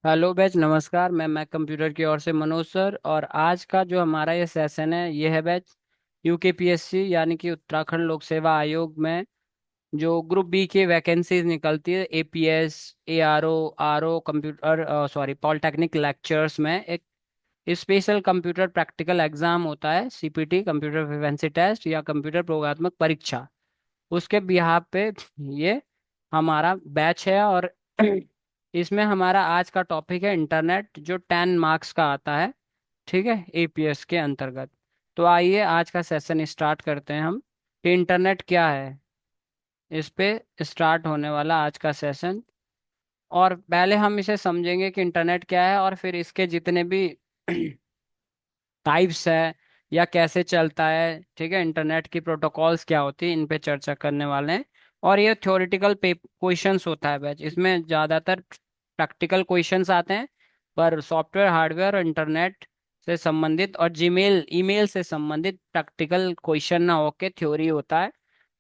Hello batch, नमस्कार। मैं computer की ओर से मनोज सर, और आज का जो हमारा ये सेशन है ये है बैच यूकेपीएससी यानी कि उत्तराखंड लोक सेवा आयोग में जो ग्रुप बी की वैकेंसीज निकलती है, APS, ARO, RO, computer sorry polytechnic lectures में एक स्पेशल कंप्यूटर प्रैक्टिकल एग्जाम होता है, सीपीटी कंप्यूटर फ्लुएंसी टेस्ट या कंप्यूटर प्रयोगात्मक परीक्षा। उसके बिहाफ पे ये हमारा बैच है। और इसमें हमारा आज का टॉपिक है इंटरनेट, जो 10 मार्क्स का आता है। ठीक है, एपीएस के अंतर्गत। तो आइए आज का सेशन स्टार्ट करते हैं हम कि इंटरनेट क्या है। इस पे स्टार्ट होने वाला आज का सेशन। और पहले हम इसे समझेंगे कि इंटरनेट क्या है, और फिर इसके जितने भी टाइप्स है या कैसे चलता है, ठीक है, इंटरनेट की प्रोटोकॉल्स क्या होती है, इन पे चर्चा करने वाले हैं। और ये थ्योरेटिकल क्वेश्चंस होता है बैच, इसमें ज़्यादातर प्रैक्टिकल क्वेश्चंस आते हैं। पर सॉफ्टवेयर, हार्डवेयर और इंटरनेट से संबंधित और जीमेल, ईमेल से संबंधित प्रैक्टिकल क्वेश्चन ना होके थ्योरी होता है।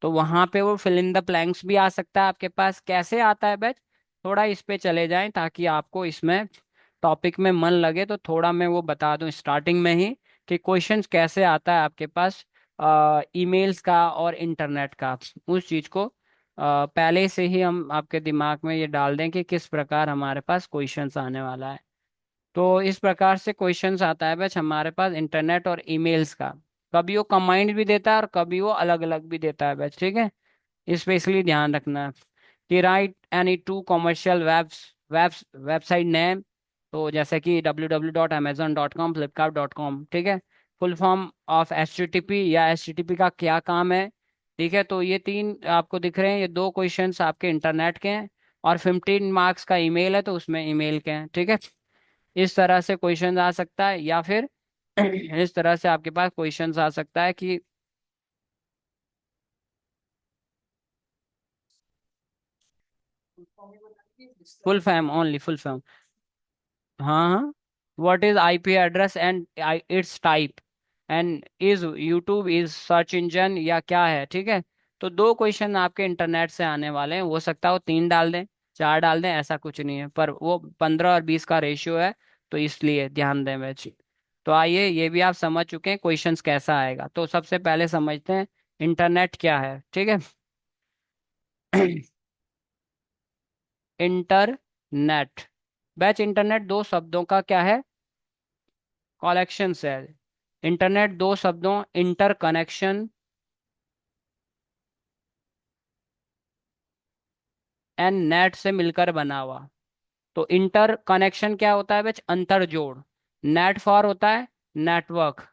तो वहाँ पे वो फिल इन द ब्लैंक्स भी आ सकता है आपके पास। कैसे आता है बैच, थोड़ा इस पे चले जाएं ताकि आपको इसमें टॉपिक में मन लगे। तो थोड़ा मैं वो बता दूं स्टार्टिंग में ही कि क्वेश्चंस कैसे आता है आपके पास ईमेल्स का और इंटरनेट का। उस चीज को पहले से ही हम आपके दिमाग में ये डाल दें कि किस प्रकार हमारे पास क्वेश्चंस आने वाला है। तो इस प्रकार से क्वेश्चंस आता है बस हमारे पास इंटरनेट और ईमेल्स का। कभी वो कंबाइंड भी देता है और कभी वो अलग अलग भी देता है बस, ठीक है। स्पेशली ध्यान रखना कि right any two commercial website name. तो जैसे कि www.amazon.com, flipkart.com, ठीक है। फुल फॉर्म ऑफ एचटीटीपी या एचटीटीपी का क्या काम है, ठीक है। तो ये तीन आपको दिख रहे हैं, ये दो क्वेश्चंस आपके इंटरनेट के हैं। और 15 मार्क्स का ईमेल है तो उसमें ईमेल के हैं, ठीक है। इस तरह से क्वेश्चन आ सकता है, या फिर इस तरह से आपके पास क्वेश्चंस आ सकता है कि full form, only full form. हाँ हाँ। What is IP address and it's type, and is YouTube is search engine या क्या है, ठीक है। तो दो क्वेश्चन आपके इंटरनेट से आने वाले हैं। हो सकता है वो तीन डाल दें, चार डाल दें, ऐसा कुछ नहीं है, पर वो 15 और 20 का रेशियो है। तो इसलिए ध्यान दें बच्चे। तो आइए, ये भी आप समझ चुके हैं क्वेश्चंस कैसा आएगा। तो सबसे पहले समझते हैं इंटरनेट क्या है, ठीक है। इंटरनेट बैच, इंटरनेट दो शब्दों का क्या है, कलेक्शन है। इंटरनेट दो शब्दों इंटर कनेक्शन एंड नेट से मिलकर बना हुआ। तो इंटर कनेक्शन क्या होता है बच, अंतर जोड़। नेट फॉर होता है नेटवर्क,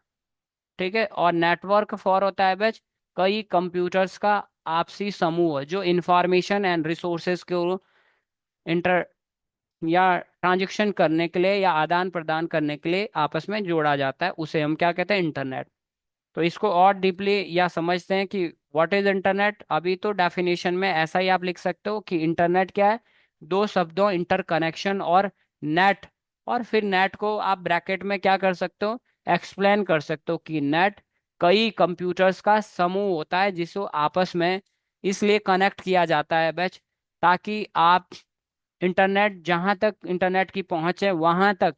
ठीक है। और नेटवर्क फॉर होता है बच कई कंप्यूटर्स का आपसी समूह जो इंफॉर्मेशन एंड रिसोर्सेज को इंटर या ट्रांजेक्शन करने के लिए या आदान प्रदान करने के लिए आपस में जोड़ा जाता है, उसे हम क्या कहते हैं, इंटरनेट। तो इसको और डीपली या समझते हैं कि व्हाट इज इंटरनेट। अभी तो डेफिनेशन में ऐसा ही आप लिख सकते हो कि इंटरनेट क्या है, दो शब्दों इंटरकनेक्शन और नेट। और फिर नेट को आप ब्रैकेट में क्या कर सकते हो, एक्सप्लेन कर सकते हो कि नेट कई कंप्यूटर्स का समूह होता है जिसको आपस में इसलिए कनेक्ट किया जाता है बैच, ताकि आप इंटरनेट, जहां तक इंटरनेट की पहुंच है वहां तक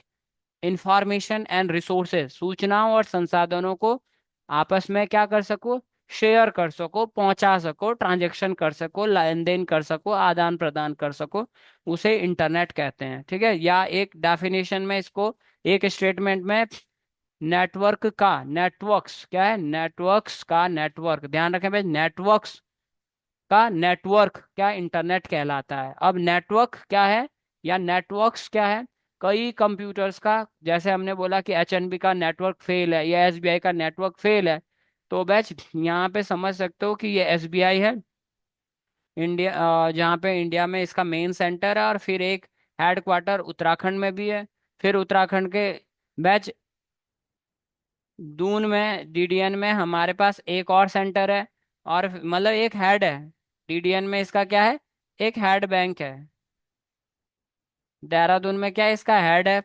इंफॉर्मेशन एंड रिसोर्सेज, सूचनाओं और संसाधनों को आपस में क्या कर सको, शेयर कर सको, पहुंचा सको, ट्रांजेक्शन कर सको, लेन देन कर सको, आदान प्रदान कर सको, उसे इंटरनेट कहते हैं, ठीक है। या एक डेफिनेशन में इसको, एक स्टेटमेंट में, नेटवर्क का, नेटवर्क्स क्या है, नेटवर्क्स का नेटवर्क, ध्यान रखें भाई, नेटवर्क्स का नेटवर्क क्या, इंटरनेट कहलाता है। अब नेटवर्क क्या है या नेटवर्क्स क्या है, कई कंप्यूटर्स का। जैसे हमने बोला कि एचएनबी का नेटवर्क फेल है या एसबीआई का नेटवर्क फेल है, तो बैच यहाँ पे समझ सकते हो कि ये एसबीआई है, इंडिया, जहाँ पे इंडिया में इसका मेन सेंटर है, और फिर एक हेडक्वार्टर उत्तराखंड में भी है। फिर उत्तराखंड के बैच दून में, डीडीएन में हमारे पास एक और सेंटर है, और मतलब एक हेड है। डीडीएन में इसका क्या है, एक हेड बैंक है। देहरादून में क्या है, इसका हेड है।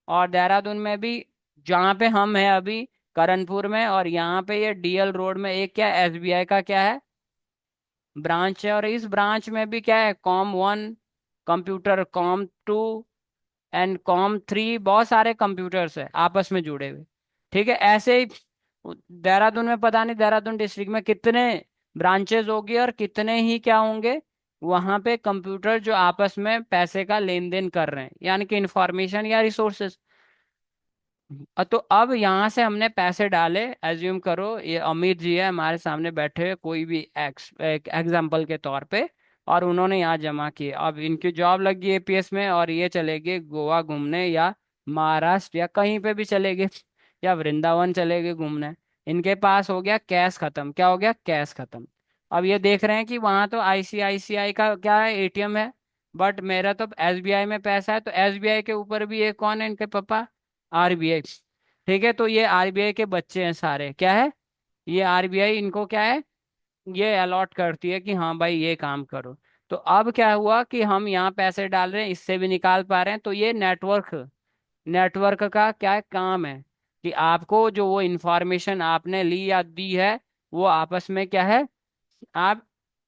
और देहरादून में भी, जहाँ पे हम हैं अभी, करणपुर में, और यहाँ पे ये डीएल रोड में एक क्या, एसबीआई का क्या है, ब्रांच है। और इस ब्रांच में भी क्या है, com one computer com 2 and com 3, बहुत सारे कंप्यूटर्स है आपस में जुड़े हुए। ठीक है, ऐसे ही देहरादून में पता नहीं देहरादून डिस्ट्रिक्ट में कितने ब्रांचेस होगी और कितने ही क्या होंगे वहां पे कंप्यूटर जो आपस में पैसे का लेन देन कर रहे हैं, यानी कि इंफॉर्मेशन या रिसोर्सेज। तो अब यहाँ से हमने पैसे डाले, एज्यूम करो ये अमित जी है हमारे सामने बैठे हुए, कोई भी एक एग्जाम्पल के तौर पे, और उन्होंने यहाँ जमा किए। अब इनकी जॉब लगी एपीएस में और ये चले गए गोवा घूमने, या महाराष्ट्र, या कहीं पे भी चले गए, या वृंदावन चले गए घूमने। इनके पास हो गया कैश खत्म। क्या हो गया? कैश खत्म। अब ये देख रहे हैं कि वहां तो आईसीआईसीआई का क्या है, एटीएम है, बट मेरा तो एसबीआई में पैसा है। तो एसबीआई के ऊपर भी ये कौन है, इनके पापा, आरबीआई। ठीक है, तो ये आरबीआई के बच्चे हैं सारे, क्या है, ये आरबीआई इनको क्या है, ये अलॉट करती है कि हाँ भाई ये काम करो। तो अब क्या हुआ कि हम यहाँ पैसे डाल रहे हैं, इससे भी निकाल पा रहे हैं। तो ये नेटवर्क, नेटवर्क का क्या है, काम है कि आपको जो वो इंफॉर्मेशन आपने ली या दी है वो आपस में क्या है, आप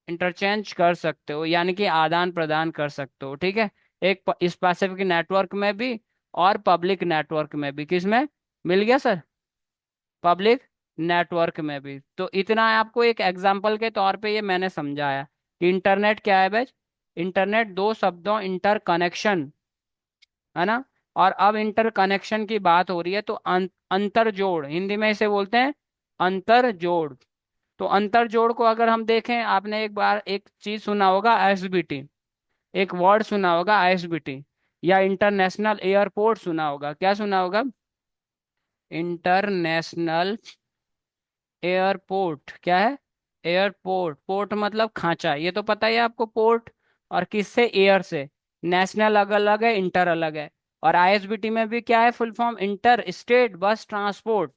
इंटरचेंज कर सकते हो, यानी कि आदान प्रदान कर सकते हो। ठीक है, एक स्पेसिफिक नेटवर्क में भी और पब्लिक नेटवर्क में भी। किस में? मिल गया सर? पब्लिक नेटवर्क में भी। तो इतना आपको एक एग्जांपल के तौर पे ये मैंने समझाया कि इंटरनेट क्या है बस। इंटरनेट दो शब्दों, इंटर कनेक्शन, है ना, और अब इंटर कनेक्शन की बात हो रही है तो अंतर जोड़, हिंदी में इसे बोलते हैं अंतर जोड़। तो अंतर जोड़ को अगर हम देखें, आपने एक बार एक चीज सुना होगा आईएसबीटी, एक वर्ड सुना होगा आईएसबीटी, या इंटरनेशनल एयरपोर्ट सुना होगा। क्या सुना होगा? International airport. क्या है? एयरपोर्ट। पोर्ट मतलब खांचा, ये तो पता ही है आपको, पोर्ट। और किससे? एयर से। नेशनल अलग अलग है, इंटर अलग है। और आईएसबीटी में भी क्या है full form? Inter state bus transport.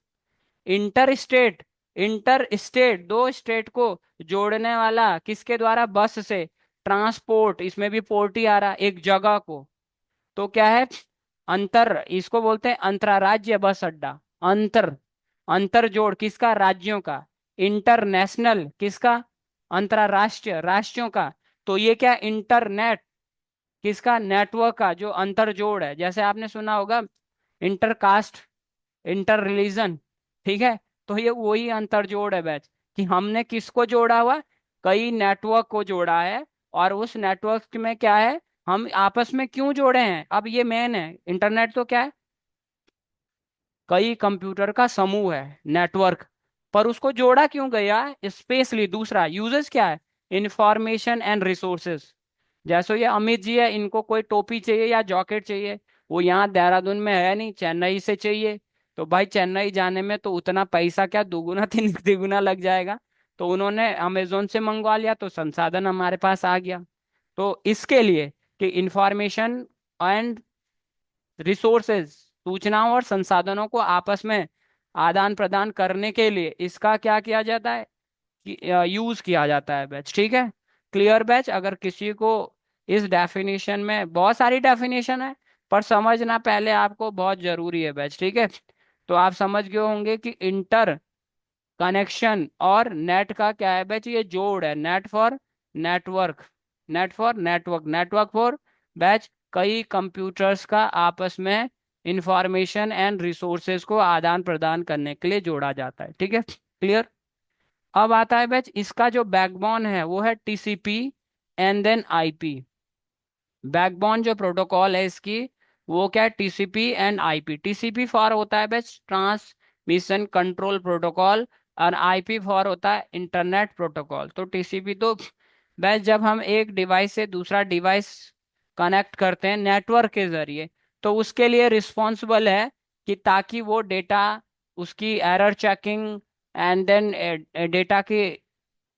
Inter state, inter state दो स्टेट को जोड़ने वाला, किसके द्वारा? बस से। ट्रांसपोर्ट, इसमें भी पोर्ट ही आ रहा, एक जगह को। तो क्या है? अंतर, इसको बोलते हैं अंतरराज्य बस अड्डा। अंतर, अंतर जोड़ किसका? राज्यों का। इंटरनेशनल किसका? अंतरराष्ट्रीय, राष्ट्रों का। तो ये क्या? इंटरनेट किसका? नेटवर्क का, जो अंतर जोड़ है। जैसे आपने सुना होगा इंटरकास्ट, इंटर रिलीजन। ठीक है, तो ये वही अंतर जोड़ है बैच, कि हमने किसको जोड़ा हुआ? कई नेटवर्क को जोड़ा है। और उस नेटवर्क में क्या है, हम आपस में क्यों जोड़े हैं, अब ये मेन है। इंटरनेट तो क्या है? कई कंप्यूटर का समूह है, नेटवर्क। पर उसको जोड़ा क्यों गया है स्पेशली? दूसरा यूजेस क्या है? Information and resources. जैसे ये अमित जी है, इनको कोई टोपी चाहिए या जॉकेट चाहिए, वो यहाँ देहरादून में है नहीं, चेन्नई से चाहिए। तो भाई चेन्नई जाने में तो उतना पैसा क्या, दुगुना तीन तिगुना लग जाएगा। तो उन्होंने अमेजोन से मंगवा लिया, तो संसाधन हमारे पास आ गया। तो इसके लिए कि इंफॉर्मेशन एंड रिसोर्सेज, सूचनाओं और संसाधनों को आपस में आदान प्रदान करने के लिए इसका क्या किया जाता है, यूज किया जाता है बैच। ठीक है, क्लियर बैच? अगर किसी को इस डेफिनेशन में, बहुत सारी डेफिनेशन है पर समझना पहले आपको बहुत जरूरी है बैच। ठीक है, तो आप समझ गए होंगे कि इंटर कनेक्शन और नेट का क्या है बैच, ये जोड़ है। Net for network, net for network, network for batch कई कंप्यूटर्स का आपस में इंफॉर्मेशन एंड रिसोर्सेज को आदान प्रदान करने के लिए जोड़ा जाता है। ठीक है, क्लियर? अब आता है बैच इसका जो बैकबोन है वो है TCP and then IP. Backbone जो प्रोटोकॉल है इसकी, वो क्या है? TCP and IP. TCP for होता है बैच ट्रांसमिशन कंट्रोल प्रोटोकॉल, और आईपी फॉर होता है इंटरनेट प्रोटोकॉल। तो टीसीपी तो बैच जब हम एक डिवाइस से दूसरा डिवाइस कनेक्ट करते हैं नेटवर्क के जरिए, तो उसके लिए रिस्पॉन्सिबल है कि ताकि वो डेटा, उसकी error checking and then data की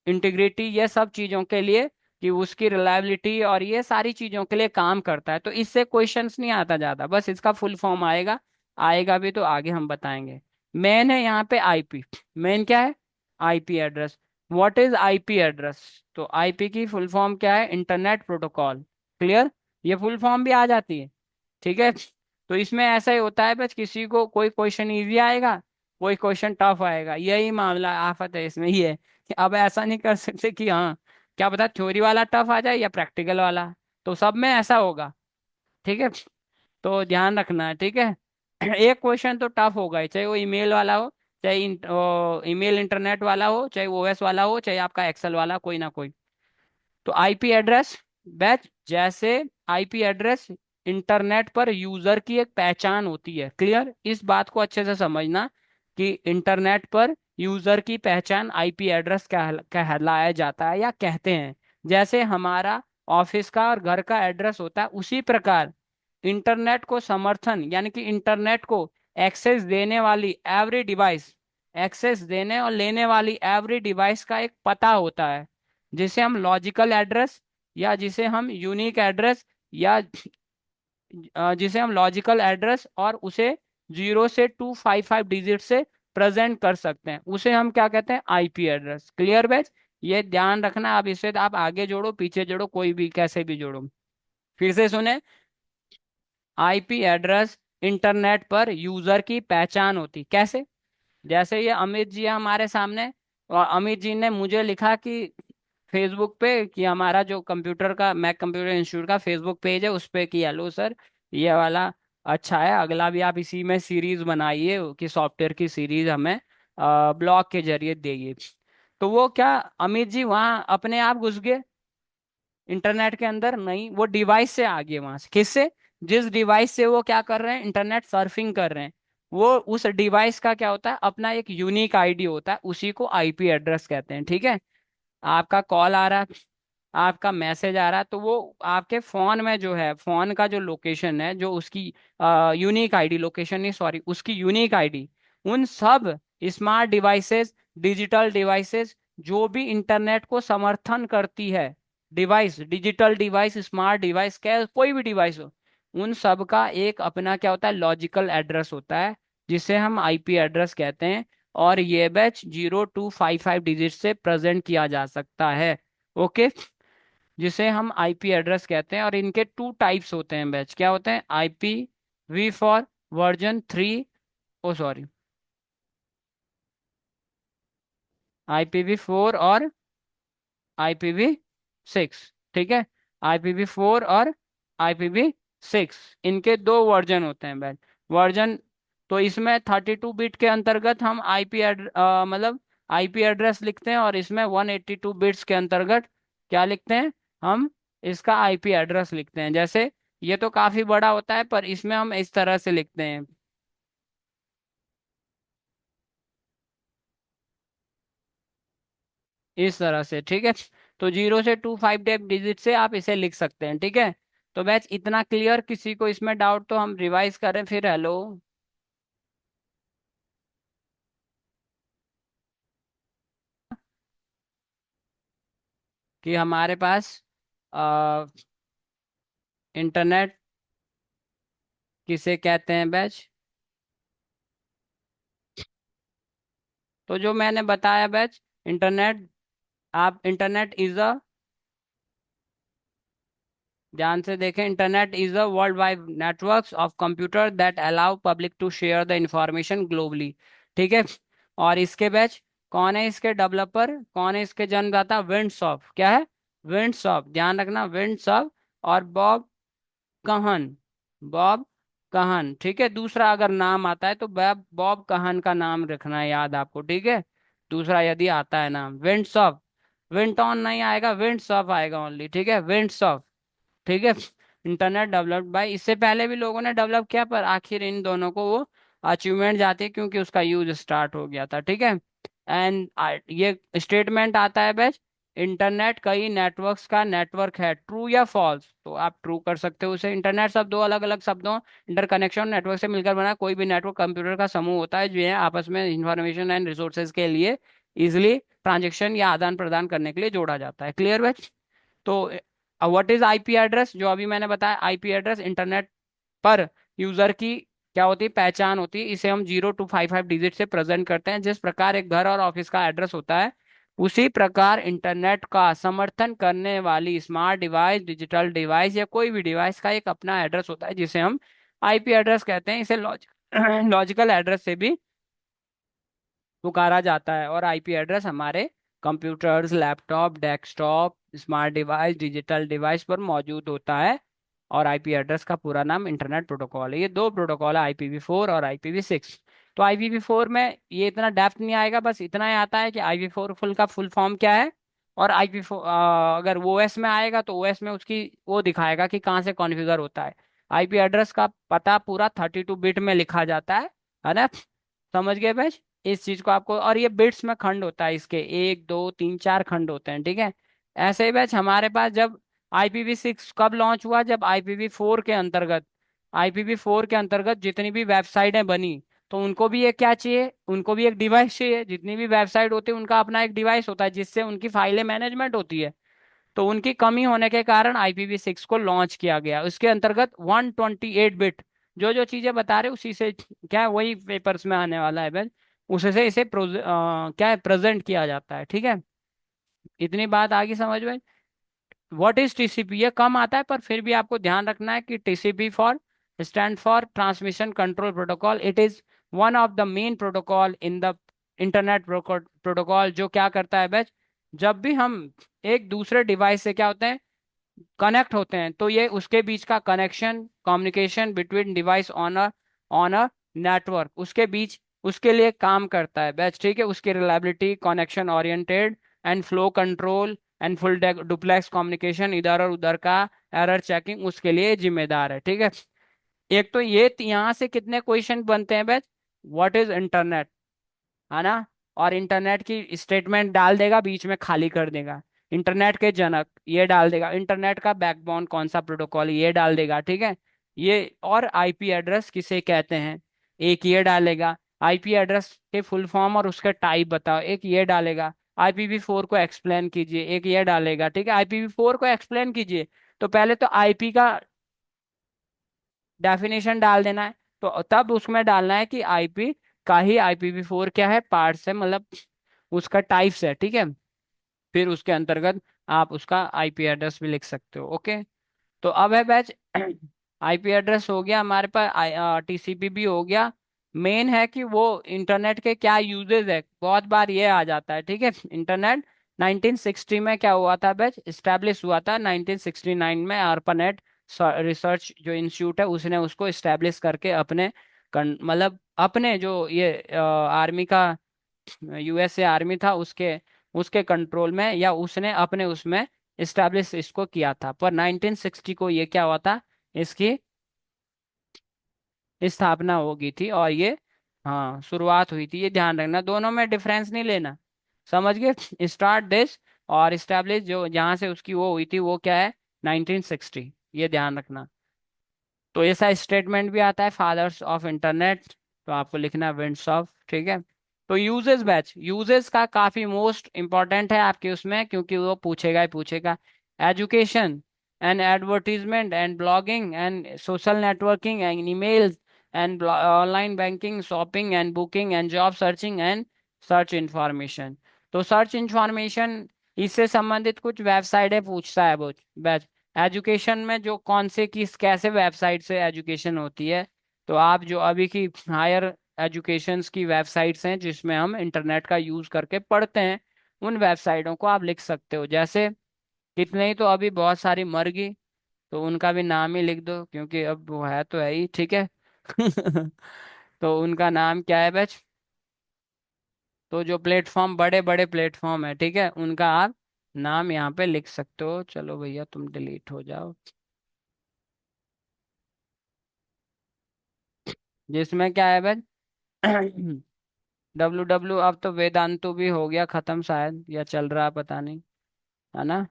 इंटीग्रिटी, ये सब चीज़ों के लिए, कि उसकी रिलायबिलिटी और ये सारी चीज़ों के लिए काम करता है। तो इससे क्वेश्चंस नहीं आता ज़्यादा, बस इसका फुल फॉर्म आएगा, आएगा भी तो आगे हम बताएंगे। मेन है यहाँ पे आईपी। मेन क्या है? IP address. What is IP address? तो आईपी की फुल फॉर्म क्या है? Internet protocol. क्लियर? ये फुल फॉर्म भी आ जाती है। ठीक है, तो इसमें ऐसा ही होता है बस, किसी को कोई क्वेश्चन इजी आएगा, कोई क्वेश्चन टफ आएगा, यही मामला आफत है इसमें ये है। कि अब ऐसा नहीं कर सकते कि हाँ क्या पता थ्योरी वाला टफ आ जाए या प्रैक्टिकल वाला। तो सब में ऐसा होगा। ठीक है, तो ध्यान रखना है। ठीक है, एक क्वेश्चन तो टफ होगा ही, चाहे वो ईमेल वाला हो, चाहे ईमेल इंटरनेट वाला हो, चाहे ओएस वाला हो, चाहे आपका एक्सेल वाला, कोई ना कोई। तो आईपी एड्रेस, बैच जैसे आईपी एड्रेस इंटरनेट पर यूजर की एक पहचान होती है। क्लियर, इस बात को अच्छे से समझना कि इंटरनेट पर यूजर की पहचान आईपी एड्रेस कहलाया जाता है या कहते हैं। जैसे हमारा ऑफिस का और घर का एड्रेस होता है, उसी प्रकार इंटरनेट को समर्थन यानी कि इंटरनेट को एक्सेस देने वाली एवरी डिवाइस, एक्सेस देने और लेने वाली एवरी डिवाइस का एक पता होता है, जिसे हम लॉजिकल एड्रेस या जिसे हम यूनिक एड्रेस या जिसे हम लॉजिकल एड्रेस और उसे 0 से 255 डिजिट से प्रेजेंट कर सकते हैं, उसे हम क्या कहते हैं, आईपी एड्रेस। क्लियर बैच, ये ध्यान रखना। आप इसे आप आगे जोड़ो पीछे जोड़ो कोई भी कैसे भी जोड़ो। फिर से सुने, आईपी एड्रेस इंटरनेट पर यूजर की पहचान होती कैसे। जैसे ये अमित जी है हमारे सामने, और अमित जी ने मुझे लिखा कि फेसबुक पे कि हमारा जो कंप्यूटर का मैक कंप्यूटर इंस्टीट्यूट का फेसबुक पेज है उस पे कि हेलो सर, ये वाला अच्छा है, अगला भी आप इसी में सीरीज बनाइए कि सॉफ्टवेयर की सीरीज हमें ब्लॉग के जरिए देइए। तो वो क्या, अमित जी वहाँ अपने आप घुस गए इंटरनेट के अंदर? नहीं, वो डिवाइस से आ गए वहां से। किससे? जिस डिवाइस से वो क्या कर रहे हैं, इंटरनेट सर्फिंग कर रहे हैं, वो उस डिवाइस का क्या होता है, अपना एक यूनिक आईडी होता है, उसी को आईपी एड्रेस कहते हैं। ठीक है, आपका कॉल आ रहा है, आपका मैसेज आ रहा है, तो वो आपके फोन में जो है, फोन का जो लोकेशन है, जो उसकी यूनिक आईडी, लोकेशन नहीं सॉरी, उसकी यूनिक आईडी, उन सब स्मार्ट डिवाइसेस, डिजिटल डिवाइसेस, जो भी इंटरनेट को समर्थन करती है, device, digital device, smart device, क्या कोई भी डिवाइस हो, उन सब का एक अपना क्या होता है, लॉजिकल एड्रेस होता है, जिसे हम आईपी एड्रेस कहते हैं। और ये बैच 0 to 55 डिजिट से प्रेजेंट किया जा सकता है। ओके, जिसे हम आईपी एड्रेस कहते हैं। और इनके टू टाइप्स होते हैं बैच, क्या होते हैं, IP v four version 3, oh sorry, IPv4 और IPv6। ठीक है, IPv4 और IPv6, इनके दो वर्जन होते हैं बैच। वर्जन, तो इसमें 32 बिट के अंतर्गत हम मतलब आईपी एड्रेस लिखते हैं, और इसमें 182 बिट्स के अंतर्गत क्या लिखते हैं, हम इसका आईपी एड्रेस लिखते हैं। जैसे ये तो काफी बड़ा होता है, पर इसमें हम इस तरह से लिखते हैं, इस तरह से। ठीक है, तो 0 से 255 डिजिट से आप इसे लिख सकते हैं। ठीक है, तो बैच इतना क्लियर, किसी को इसमें डाउट तो हम रिवाइज करें फिर। हेलो, कि हमारे पास इंटरनेट किसे कहते हैं बैच, तो जो मैंने बताया बैच, इंटरनेट, आप इंटरनेट इज अ, ध्यान से देखें, internet is a world wide network of computer that allow public to share the information globally. ठीक है, और इसके बैच, कौन है इसके डेवलपर, कौन है इसके जन्मदाता, विंडसॉफ्ट। क्या है, विंडसॉफ्ट, ध्यान रखना, विंडसॉफ्ट। और बॉब कहन, बॉब कहन। ठीक है, दूसरा अगर नाम आता है तो बॉब बॉब कहन का नाम रखना है याद आपको। ठीक है, दूसरा यदि आता है नाम, विंडसॉफ्ट, विंटॉन नहीं आएगा, विंडसॉफ्ट आएगा ओनली। ठीक है, विंडसॉफ्ट। ठीक है, इंटरनेट डेवलप्ड बाय, इससे पहले भी लोगों ने डेवलप किया, पर आखिर इन दोनों को वो अचीवमेंट जाती है क्योंकि उसका यूज स्टार्ट हो गया था। ठीक है, एंड ये स्टेटमेंट आता है बेच, इंटरनेट कई नेटवर्क्स का नेटवर्क है, ट्रू या फॉल्स, तो आप ट्रू कर सकते हो उसे। इंटरनेट शब्द दो अलग अलग शब्दों, इंटरकनेक्शन, नेटवर्क से मिलकर बना कोई भी नेटवर्क कंप्यूटर का समूह होता है, जो है आपस में इंफॉर्मेशन एंड रिसोर्सेज के लिए इजिली ट्रांजेक्शन या आदान प्रदान करने के लिए जोड़ा जाता है। क्लियर बेच, तो व्हाट इज आईपी एड्रेस, जो अभी मैंने बताया, आईपी एड्रेस इंटरनेट पर यूजर की क्या होती है, पहचान होती है, इसे हम 0 to 55 डिजिट से प्रेजेंट करते हैं। जिस प्रकार एक घर और ऑफिस का एड्रेस होता है, उसी प्रकार इंटरनेट का समर्थन करने वाली स्मार्ट डिवाइस, डिजिटल डिवाइस या कोई भी डिवाइस का एक अपना एड्रेस होता है, जिसे हम आईपी एड्रेस कहते हैं। इसे लॉजिकल एड्रेस से भी पुकारा जाता है, और आईपी एड्रेस हमारे computers, laptop, desktop, smart device, digital device पर मौजूद होता है। और आईपी एड्रेस का पूरा नाम इंटरनेट प्रोटोकॉल है। ये दो प्रोटोकॉल है, IPv4 और IPv6। तो IPv4 में ये इतना डेप्थ नहीं आएगा, बस इतना ही आता है कि IPv4 फुल का फुल फॉर्म क्या है। और IP4 अगर OS में आएगा तो OS में उसकी वो दिखाएगा कि कहाँ से कॉन्फ़िगर होता है। आईपी एड्रेस का पता पूरा 32 बिट में लिखा जाता है ना। समझ गए बस इस चीज को आपको। और ये बिट्स में खंड होता है, इसके 1 2 3 4 खंड होते हैं, ठीक है। ऐसे ही बैच हमारे पास जब IPv6 कब लॉन्च हुआ, जब आईपीवी फोर के अंतर्गत जितनी भी वेबसाइटें बनी, तो उनको भी एक क्या चाहिए, उनको भी एक डिवाइस चाहिए। जितनी भी वेबसाइट होती है उनका अपना एक डिवाइस होता है जिससे उनकी फाइलें मैनेजमेंट होती है। तो उनकी कमी होने के कारण IPv6 को लॉन्च किया गया। उसके अंतर्गत 128 बिट जो जो चीजें बता रहे उसी से क्या है, वही पेपर्स में आने वाला है बस। उसी से इसे क्या है, प्रेजेंट किया जाता है, ठीक है। इतनी बात आगे समझ में। व्हाट इज TCP, ये कम आता है पर फिर भी आपको ध्यान रखना है कि TCP for stand for transmission control protocol. It is one of the main protocol in the internet protocol. जो क्या करता है बस, जब भी हम एक दूसरे डिवाइस से क्या होते हैं, कनेक्ट होते हैं, तो ये उसके बीच का connection, communication between device on a network, उसके बीच उसके लिए काम करता है बेस्ट, ठीक है। उसकी reliability, connection oriented and flow control and full duplex communication, इधर और उधर का एरर चेकिंग उसके लिए जिम्मेदार है, ठीक है। एक तो ये यहाँ से कितने क्वेश्चन बनते हैं बेस्ट, व्हाट इज इंटरनेट, है ना। और इंटरनेट की स्टेटमेंट डाल देगा, बीच में खाली कर देगा। इंटरनेट के जनक ये डाल देगा, इंटरनेट का बैकबोन कौन सा प्रोटोकॉल ये डाल देगा, ठीक है। ये और आईपी एड्रेस किसे कहते हैं, एक ये डालेगा। आईपी एड्रेस के फुल फॉर्म और उसके टाइप बताओ, एक ये डालेगा। IPv4 को एक्सप्लेन कीजिए, एक ये डालेगा, ठीक है। IPv4 को एक्सप्लेन कीजिए, तो पहले तो आईपी का डेफिनेशन डाल देना है। तो तब उसमें डालना है कि आईपी का ही IPv4 क्या है, पार्ट्स है, मतलब उसका टाइप्स है, ठीक है। फिर उसके अंतर्गत आप उसका आईपी एड्रेस भी लिख सकते हो, ओके। तो अब है बैच आईपी एड्रेस हो गया हमारे पास, TCP भी हो गया। मेन है कि वो इंटरनेट के क्या यूजेस है, बहुत बार ये आ जाता है, ठीक है। इंटरनेट 1960 में क्या हुआ था बैच, इस्टेब्लिश हुआ था 1969 में। ARPANET रिसर्च जो इंस्टीट्यूट है उसने उसको इस्टेब्लिश करके अपने मतलब अपने जो ये आर्मी का, USA आर्मी था उसके उसके कंट्रोल में, या उसने अपने उसमें इस्टेब्लिश इसको किया था। पर 1960 को ये क्या हुआ था, इसकी स्थापना हो गई थी। और ये हाँ शुरुआत हुई थी, ये ध्यान रखना, दोनों में डिफरेंस नहीं लेना, समझ गए। स्टार्ट दिस और इस्टेब्लिश जो जहाँ से उसकी वो हुई थी वो क्या है, 1960, ये ध्यान रखना। तो ऐसा स्टेटमेंट भी आता है, फादर्स ऑफ इंटरनेट, तो आपको लिखना विंड्स ऑफ, ठीक है। तो यूजेस बैच, यूजेस का काफी मोस्ट इंपॉर्टेंट है आपके उसमें, क्योंकि वो पूछेगा ही पूछेगा। Education and advertisement and blogging and social networking and emails and online banking, shopping and booking and job searching and search information. तो सर्च इंफॉर्मेशन, इससे संबंधित कुछ वेबसाइटें पूछता है वो बैच। एजुकेशन में जो कौन से किस कैसे वेबसाइट से एजुकेशन होती है, तो आप जो अभी की हायर एजुकेशंस की वेबसाइट्स हैं जिसमें हम इंटरनेट का यूज करके पढ़ते हैं, उन वेबसाइटों को आप लिख सकते हो। जैसे कितने ही तो अभी बहुत सारी मर गई, तो उनका भी नाम ही लिख दो, क्योंकि अब वो है तो है ही, ठीक है। तो उनका नाम क्या है बच, तो जो प्लेटफॉर्म बड़े बड़े प्लेटफॉर्म है, ठीक है, उनका आप नाम यहाँ पे लिख सकते हो। चलो भैया तुम डिलीट हो जाओ। जिसमें क्या है बच, WW, अब तो वेदांतु भी हो गया खत्म शायद, या चल रहा पता नहीं, है ना।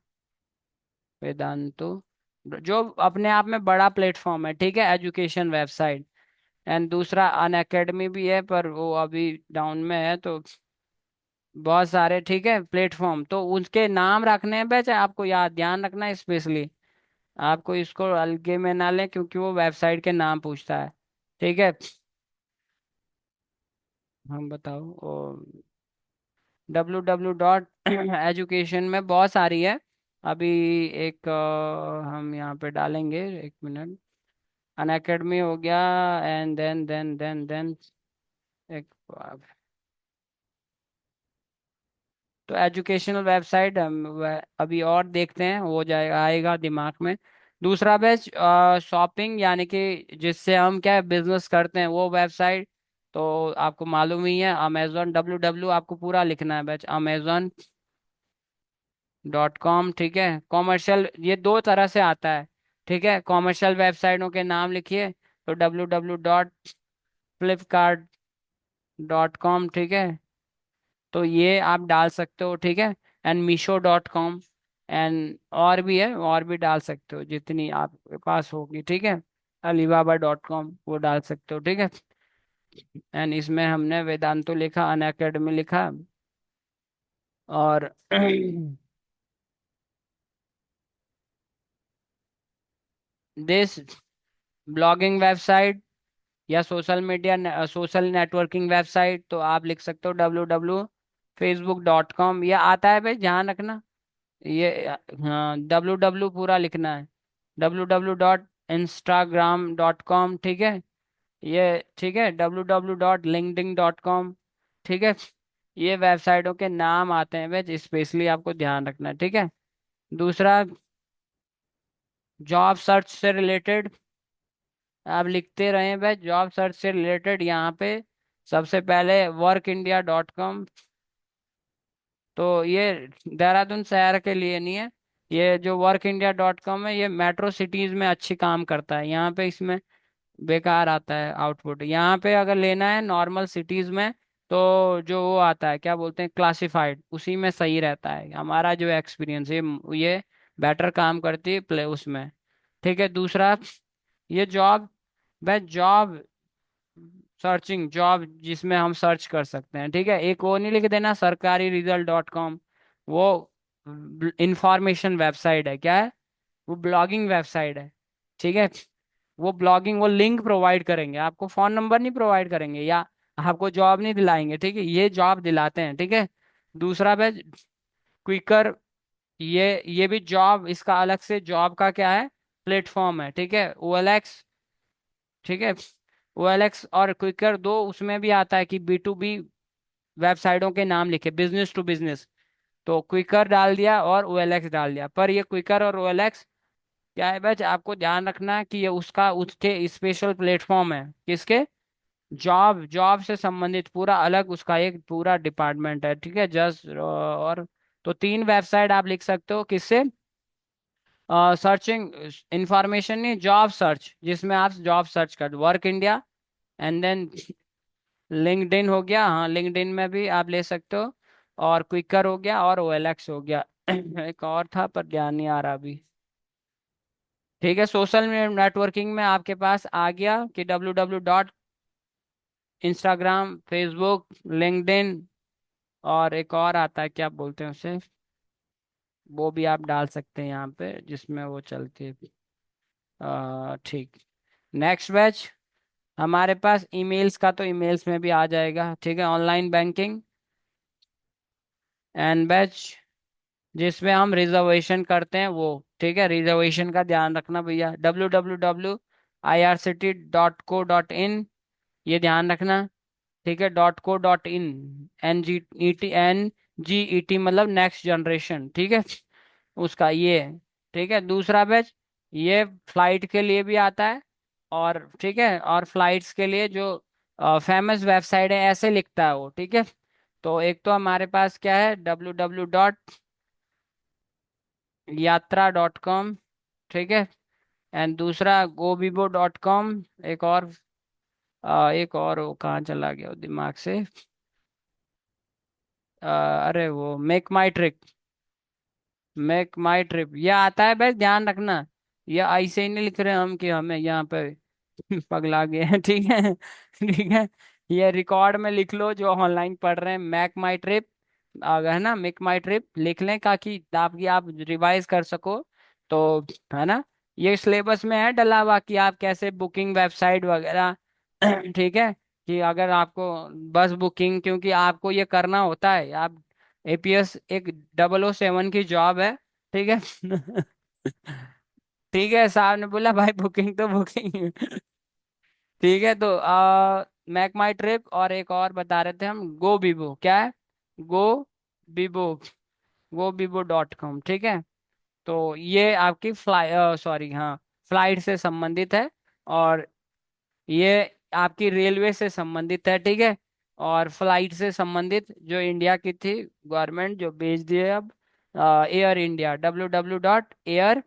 वेदांतु जो अपने आप में बड़ा प्लेटफॉर्म है, ठीक है, एजुकेशन वेबसाइट। एंड दूसरा अन अकेडमी भी है, पर वो अभी डाउन में है। तो बहुत सारे, ठीक है, प्लेटफॉर्म, तो उसके नाम रखने हैं बेच, आपको याद ध्यान रखना है स्पेशली। आपको इसको अलगे में ना लें, क्योंकि वो वेबसाइट के नाम पूछता है, ठीक है। हम बताओ ओ, WW.education में बहुत सारी है। अभी एक हम यहाँ पे डालेंगे, एक मिनट। अन अकेडमी हो गया, एंड देन एक तो एजुकेशनल वेबसाइट हम अभी और देखते हैं, हो जाएगा, आएगा दिमाग में। दूसरा बैच शॉपिंग, यानी कि जिससे हम क्या बिजनेस करते हैं वो वेबसाइट। तो आपको मालूम ही है, अमेजोन, डब्ल्यू आपको पूरा लिखना है बैच, amazon.com। ठीक है, कॉमर्शियल ये दो तरह से आता है। ठीक है, कॉमर्शियल वेबसाइटों के नाम लिखिए, तो www.flipkart.com। ठीक है, तो ये आप डाल सकते हो। ठीक है, एंड मीशो.com, एंड और भी है, और भी डाल सकते हो जितनी आपके पास होगी। ठीक है, alibaba.com वो डाल सकते हो। ठीक है, एंड इसमें हमने वेदांतो लिखा, अन अकेडमी लिखा, और दिस ब्लॉगिंग वेबसाइट या social media, social networking website, तो आप लिख सकते हो www.facebook.com। ये आता है भाई, ध्यान रखना। ये हाँ, पूरा लिखना है, www.instagram.com। ठीक है, ये ठीक है, www.linkedin.com। ठीक है, ये वेबसाइटों के नाम आते हैं भाई, स्पेशली आपको ध्यान रखना है। ठीक है, दूसरा, जॉब सर्च से रिलेटेड आप लिखते रहें भाई, जॉब सर्च से रिलेटेड यहाँ पे सबसे पहले workindia.com। तो ये देहरादून शहर के लिए नहीं है, ये जो workindia.com है ये मेट्रो सिटीज में अच्छी काम करता है, यहाँ पे इसमें बेकार आता है आउटपुट। यहाँ पे अगर लेना है नॉर्मल सिटीज में, तो जो वो आता है क्या बोलते हैं, क्लासिफाइड, उसी में सही रहता है। हमारा जो एक्सपीरियंस है ये बेटर काम करती है प्ले उसमें। ठीक है, दूसरा, ये जॉब, वह जॉब सर्चिंग, जॉब जिसमें हम सर्च कर सकते हैं। ठीक है, एक वो नहीं लिख देना सरकारी रिजल्ट.com, वो इंफॉर्मेशन वेबसाइट है, क्या है वो, ब्लॉगिंग वेबसाइट है। ठीक है, वो ब्लॉगिंग, वो लिंक प्रोवाइड करेंगे आपको, फोन नंबर नहीं प्रोवाइड करेंगे, या आपको जॉब नहीं दिलाएंगे। ठीक है, ये जॉब दिलाते हैं। ठीक है, दूसरा है क्विकर, ये भी जॉब, इसका अलग से जॉब का क्या है, प्लेटफॉर्म है। ठीक है, OLX। ठीक है, OLX और क्विकर दो, उसमें भी आता है कि B2B वेबसाइटों के नाम लिखे, बिजनेस टू बिजनेस, तो क्विकर डाल दिया और OLX डाल दिया। पर ये क्विकर और OLX क्या है बस, आपको ध्यान रखना है कि ये उसका उसके स्पेशल प्लेटफॉर्म है, किसके, जॉब से संबंधित पूरा अलग उसका एक पूरा डिपार्टमेंट है। ठीक है, जस्ट और तो तीन वेबसाइट आप लिख सकते हो, किससे, सर्चिंग, इंफॉर्मेशन नहीं, जॉब सर्च, जिसमें आप जॉब सर्च कर, work India, and then LinkedIn हो गया, हाँ लिंक्डइन में भी आप ले सकते हो, और क्विकर हो गया, और OLX हो गया। एक और था पर ध्यान नहीं आ रहा अभी। ठीक है, सोशल नेटवर्किंग में आपके पास आ गया कि www, इंस्टाग्राम, फेसबुक, लिंक्डइन, और एक और आता है क्या बोलते हैं उसे, वो भी आप डाल सकते हैं यहाँ पे जिसमें वो चलती है। ठीक, नेक्स्ट बैच हमारे पास ईमेल्स का, तो ईमेल्स में भी आ जाएगा। ठीक है, ऑनलाइन बैंकिंग एंड बैच जिसमें हम रिजर्वेशन करते हैं वो। ठीक है, रिजर्वेशन का ध्यान रखना भैया, www.irctc.co.in, ये ध्यान रखना। ठीक है, .co.in, NGET मतलब नेक्स्ट जनरेशन। ठीक है, उसका ये है। ठीक है, दूसरा बैच ये फ्लाइट के लिए भी आता है, और ठीक है, और फ्लाइट्स के लिए जो फेमस वेबसाइट है ऐसे लिखता है वो। ठीक है, तो एक तो हमारे पास क्या है, www.yatra.com। ठीक है, एंड दूसरा gobibo.com, एक और एक और वो कहाँ चला गया वो दिमाग से, अरे वो मेक माई ट्रिप ये आता है भाई, ध्यान रखना। ये ऐसे ही नहीं लिख रहे हम कि हमें यहाँ पे पगला गए हैं। ठीक है, ठीक है, ये रिकॉर्ड में लिख लो जो ऑनलाइन पढ़ रहे हैं, मैक माई ट्रिप, अगर है ना, मेक माई ट्रिप लिख लें ताकि ताकि आप रिवाइज कर सको। तो है ना, ये सिलेबस में है डला हुआ कि आप कैसे बुकिंग वेबसाइट वगैरह। ठीक है, कि अगर आपको बस बुकिंग, क्योंकि आपको ये करना होता है, आप APS एक 007 की जॉब है। ठीक है। ठीक है, साहब ने बोला भाई बुकिंग तो बुकिंग। ठीक है, तो मैक माई ट्रिप, और एक और बता रहे थे हम, गो बीबो, क्या है, गो बीबो, वो बीबो.com, ठीक है। तो ये आपकी फ्लाई सॉरी हाँ, फ्लाइट से संबंधित है। और ये आपकी रेलवे से संबंधित है, ठीक है। और फ्लाइट से संबंधित जो इंडिया की थी, गवर्नमेंट जो भेज दिए अब, एयर इंडिया, www.air।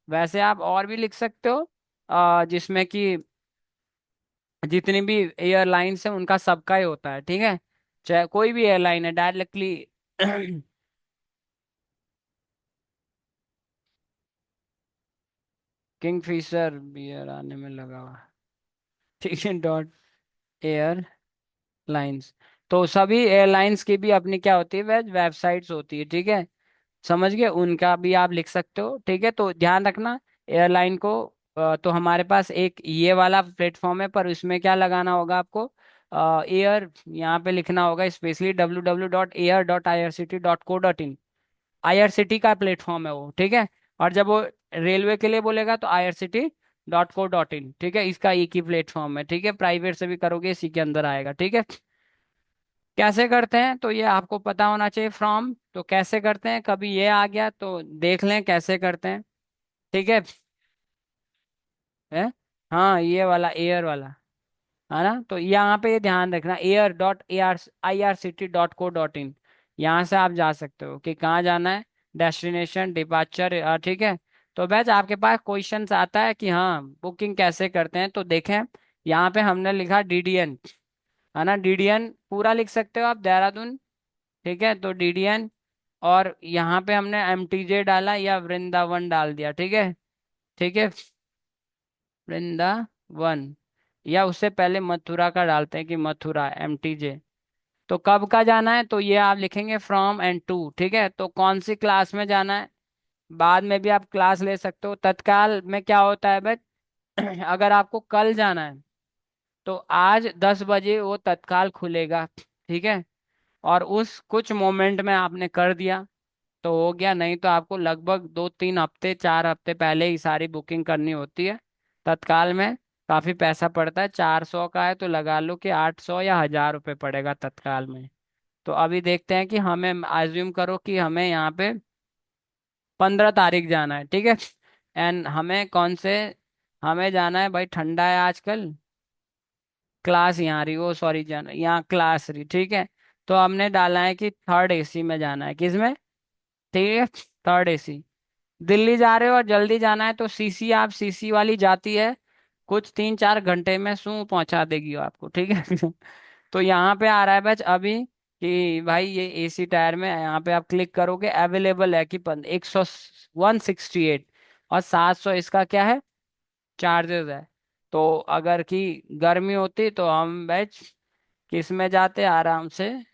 वैसे आप और भी लिख सकते हो, जिसमें कि जितनी भी एयरलाइंस है उनका सबका ही होता है, ठीक है। चाहे कोई भी एयरलाइन है डायरेक्टली। किंगफिशर बियर आने में लगा हुआ है, ठीक है। Air lines. तो सभी एयरलाइंस की भी अपनी क्या होती है, वेबसाइट्स होती है, ठीक है। समझ गए, उनका भी आप लिख सकते हो, ठीक है। तो ध्यान रखना एयरलाइन को। तो हमारे पास एक ये वाला प्लेटफॉर्म है, पर इसमें क्या लगाना होगा आपको, एयर यहाँ पे लिखना होगा स्पेशली www.air.irct.co.in। आईआरसीटी का प्लेटफॉर्म है वो, ठीक है। और जब वो रेलवे के लिए बोलेगा तो irct.co.in, ठीक है। इसका एक ही प्लेटफॉर्म है, ठीक है। प्राइवेट से भी करोगे इसी के अंदर आएगा, ठीक है। कैसे करते हैं तो ये आपको पता होना चाहिए। फ्रॉम तो कैसे करते हैं, कभी ये आ गया तो देख लें कैसे करते हैं, ठीक है। हाँ, ये वाला एयर वाला है ना। तो यहाँ पे ये ध्यान रखना, air.irct.co.in, यहाँ से आप जा सकते हो कि कहाँ जाना है, डेस्टिनेशन, डिपार्चर, ठीक है। तो बैच आपके पास क्वेश्चंस आता है कि हाँ बुकिंग कैसे करते हैं, तो देखें यहाँ पे हमने लिखा डीडीएन, है ना। डीडीएन पूरा लिख सकते हो आप, देहरादून, ठीक है। तो डीडीएन, और यहाँ पे हमने एमटीजे डाला या वृंदावन डाल दिया, ठीक है। ठीक है, वृंदावन, या उससे पहले मथुरा का डालते हैं कि मथुरा एमटीजे। तो कब का जाना है तो ये आप लिखेंगे फ्रॉम एंड टू, ठीक है। तो कौन सी क्लास में जाना है, बाद में भी आप क्लास ले सकते हो। तत्काल में क्या होता है बस, अगर आपको कल जाना है तो आज 10 बजे वो तत्काल खुलेगा, ठीक है। और उस कुछ मोमेंट में आपने कर दिया तो हो गया, नहीं तो आपको लगभग 2-3 हफ्ते 4 हफ्ते पहले ही सारी बुकिंग करनी होती है। तत्काल में काफी पैसा पड़ता है, 400 का है तो लगा लो कि 800 या 1000 रुपये पड़ेगा तत्काल में। तो अभी देखते हैं कि हमें आज्यूम करो कि हमें यहाँ पे 15 तारीख जाना है, ठीक है। एंड हमें कौन से, हमें जाना है भाई, ठंडा है आजकल, क्लास यहाँ रही, वो सॉरी जाना यहाँ क्लास रही, ठीक है। तो हमने डाला है कि थर्ड एसी में जाना है, किसमें, ठीक है, थर्ड एसी। दिल्ली जा रहे हो और जल्दी जाना है तो सीसी, आप सीसी वाली जाती है, कुछ 3-4 घंटे में सू पहुंचा देगी वो आपको, ठीक है। तो यहाँ पे आ रहा है बैच अभी कि भाई ये एसी टायर में, यहाँ पे आप क्लिक करोगे अवेलेबल है कि 168, और 700 इसका क्या है, चार्जेस है। तो अगर की गर्मी होती तो हम बैच किस में जाते आराम से,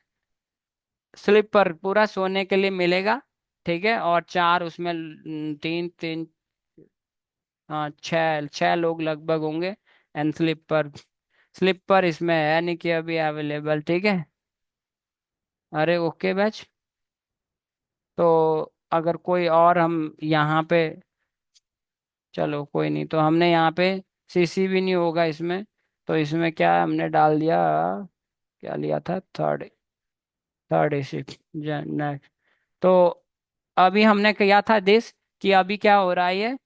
स्लीपर पूरा सोने के लिए मिलेगा, ठीक है। और चार उसमें, तीन तीन, हाँ, छः छः लोग लगभग होंगे। एंड स्लीपर, स्लीपर इसमें है नहीं कि अभी अवेलेबल, ठीक है। अरे ओके बैच। तो अगर कोई और हम यहाँ पे, चलो कोई नहीं, तो हमने यहाँ पे सीसी भी नहीं होगा इसमें। तो इसमें क्या हमने डाल दिया, क्या लिया था, थर्ड, थर्ड एसी। तो अभी हमने किया था दिस, कि अभी क्या हो रहा है ये,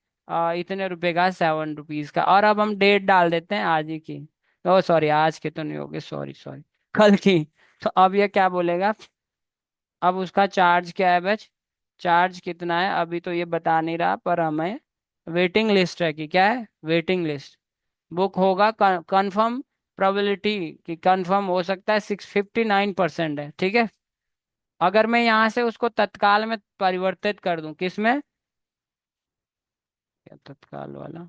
इतने रुपए का, 7 रुपीज का। और अब हम डेट डाल देते हैं आज ही की, ओ सॉरी आज के तो नहीं होगे, सॉरी सॉरी, कल की। तो अब ये क्या बोलेगा, अब उसका चार्ज क्या है बच, चार्ज कितना है अभी तो ये बता नहीं रहा, पर हमें वेटिंग लिस्ट है कि क्या है, वेटिंग लिस्ट। बुक होगा, कंफर्म प्रोबेबिलिटी कि कंफर्म हो सकता है 659% है, ठीक है। अगर मैं यहाँ से उसको तत्काल में परिवर्तित कर दूं, किस में, क्या तत्काल वाला,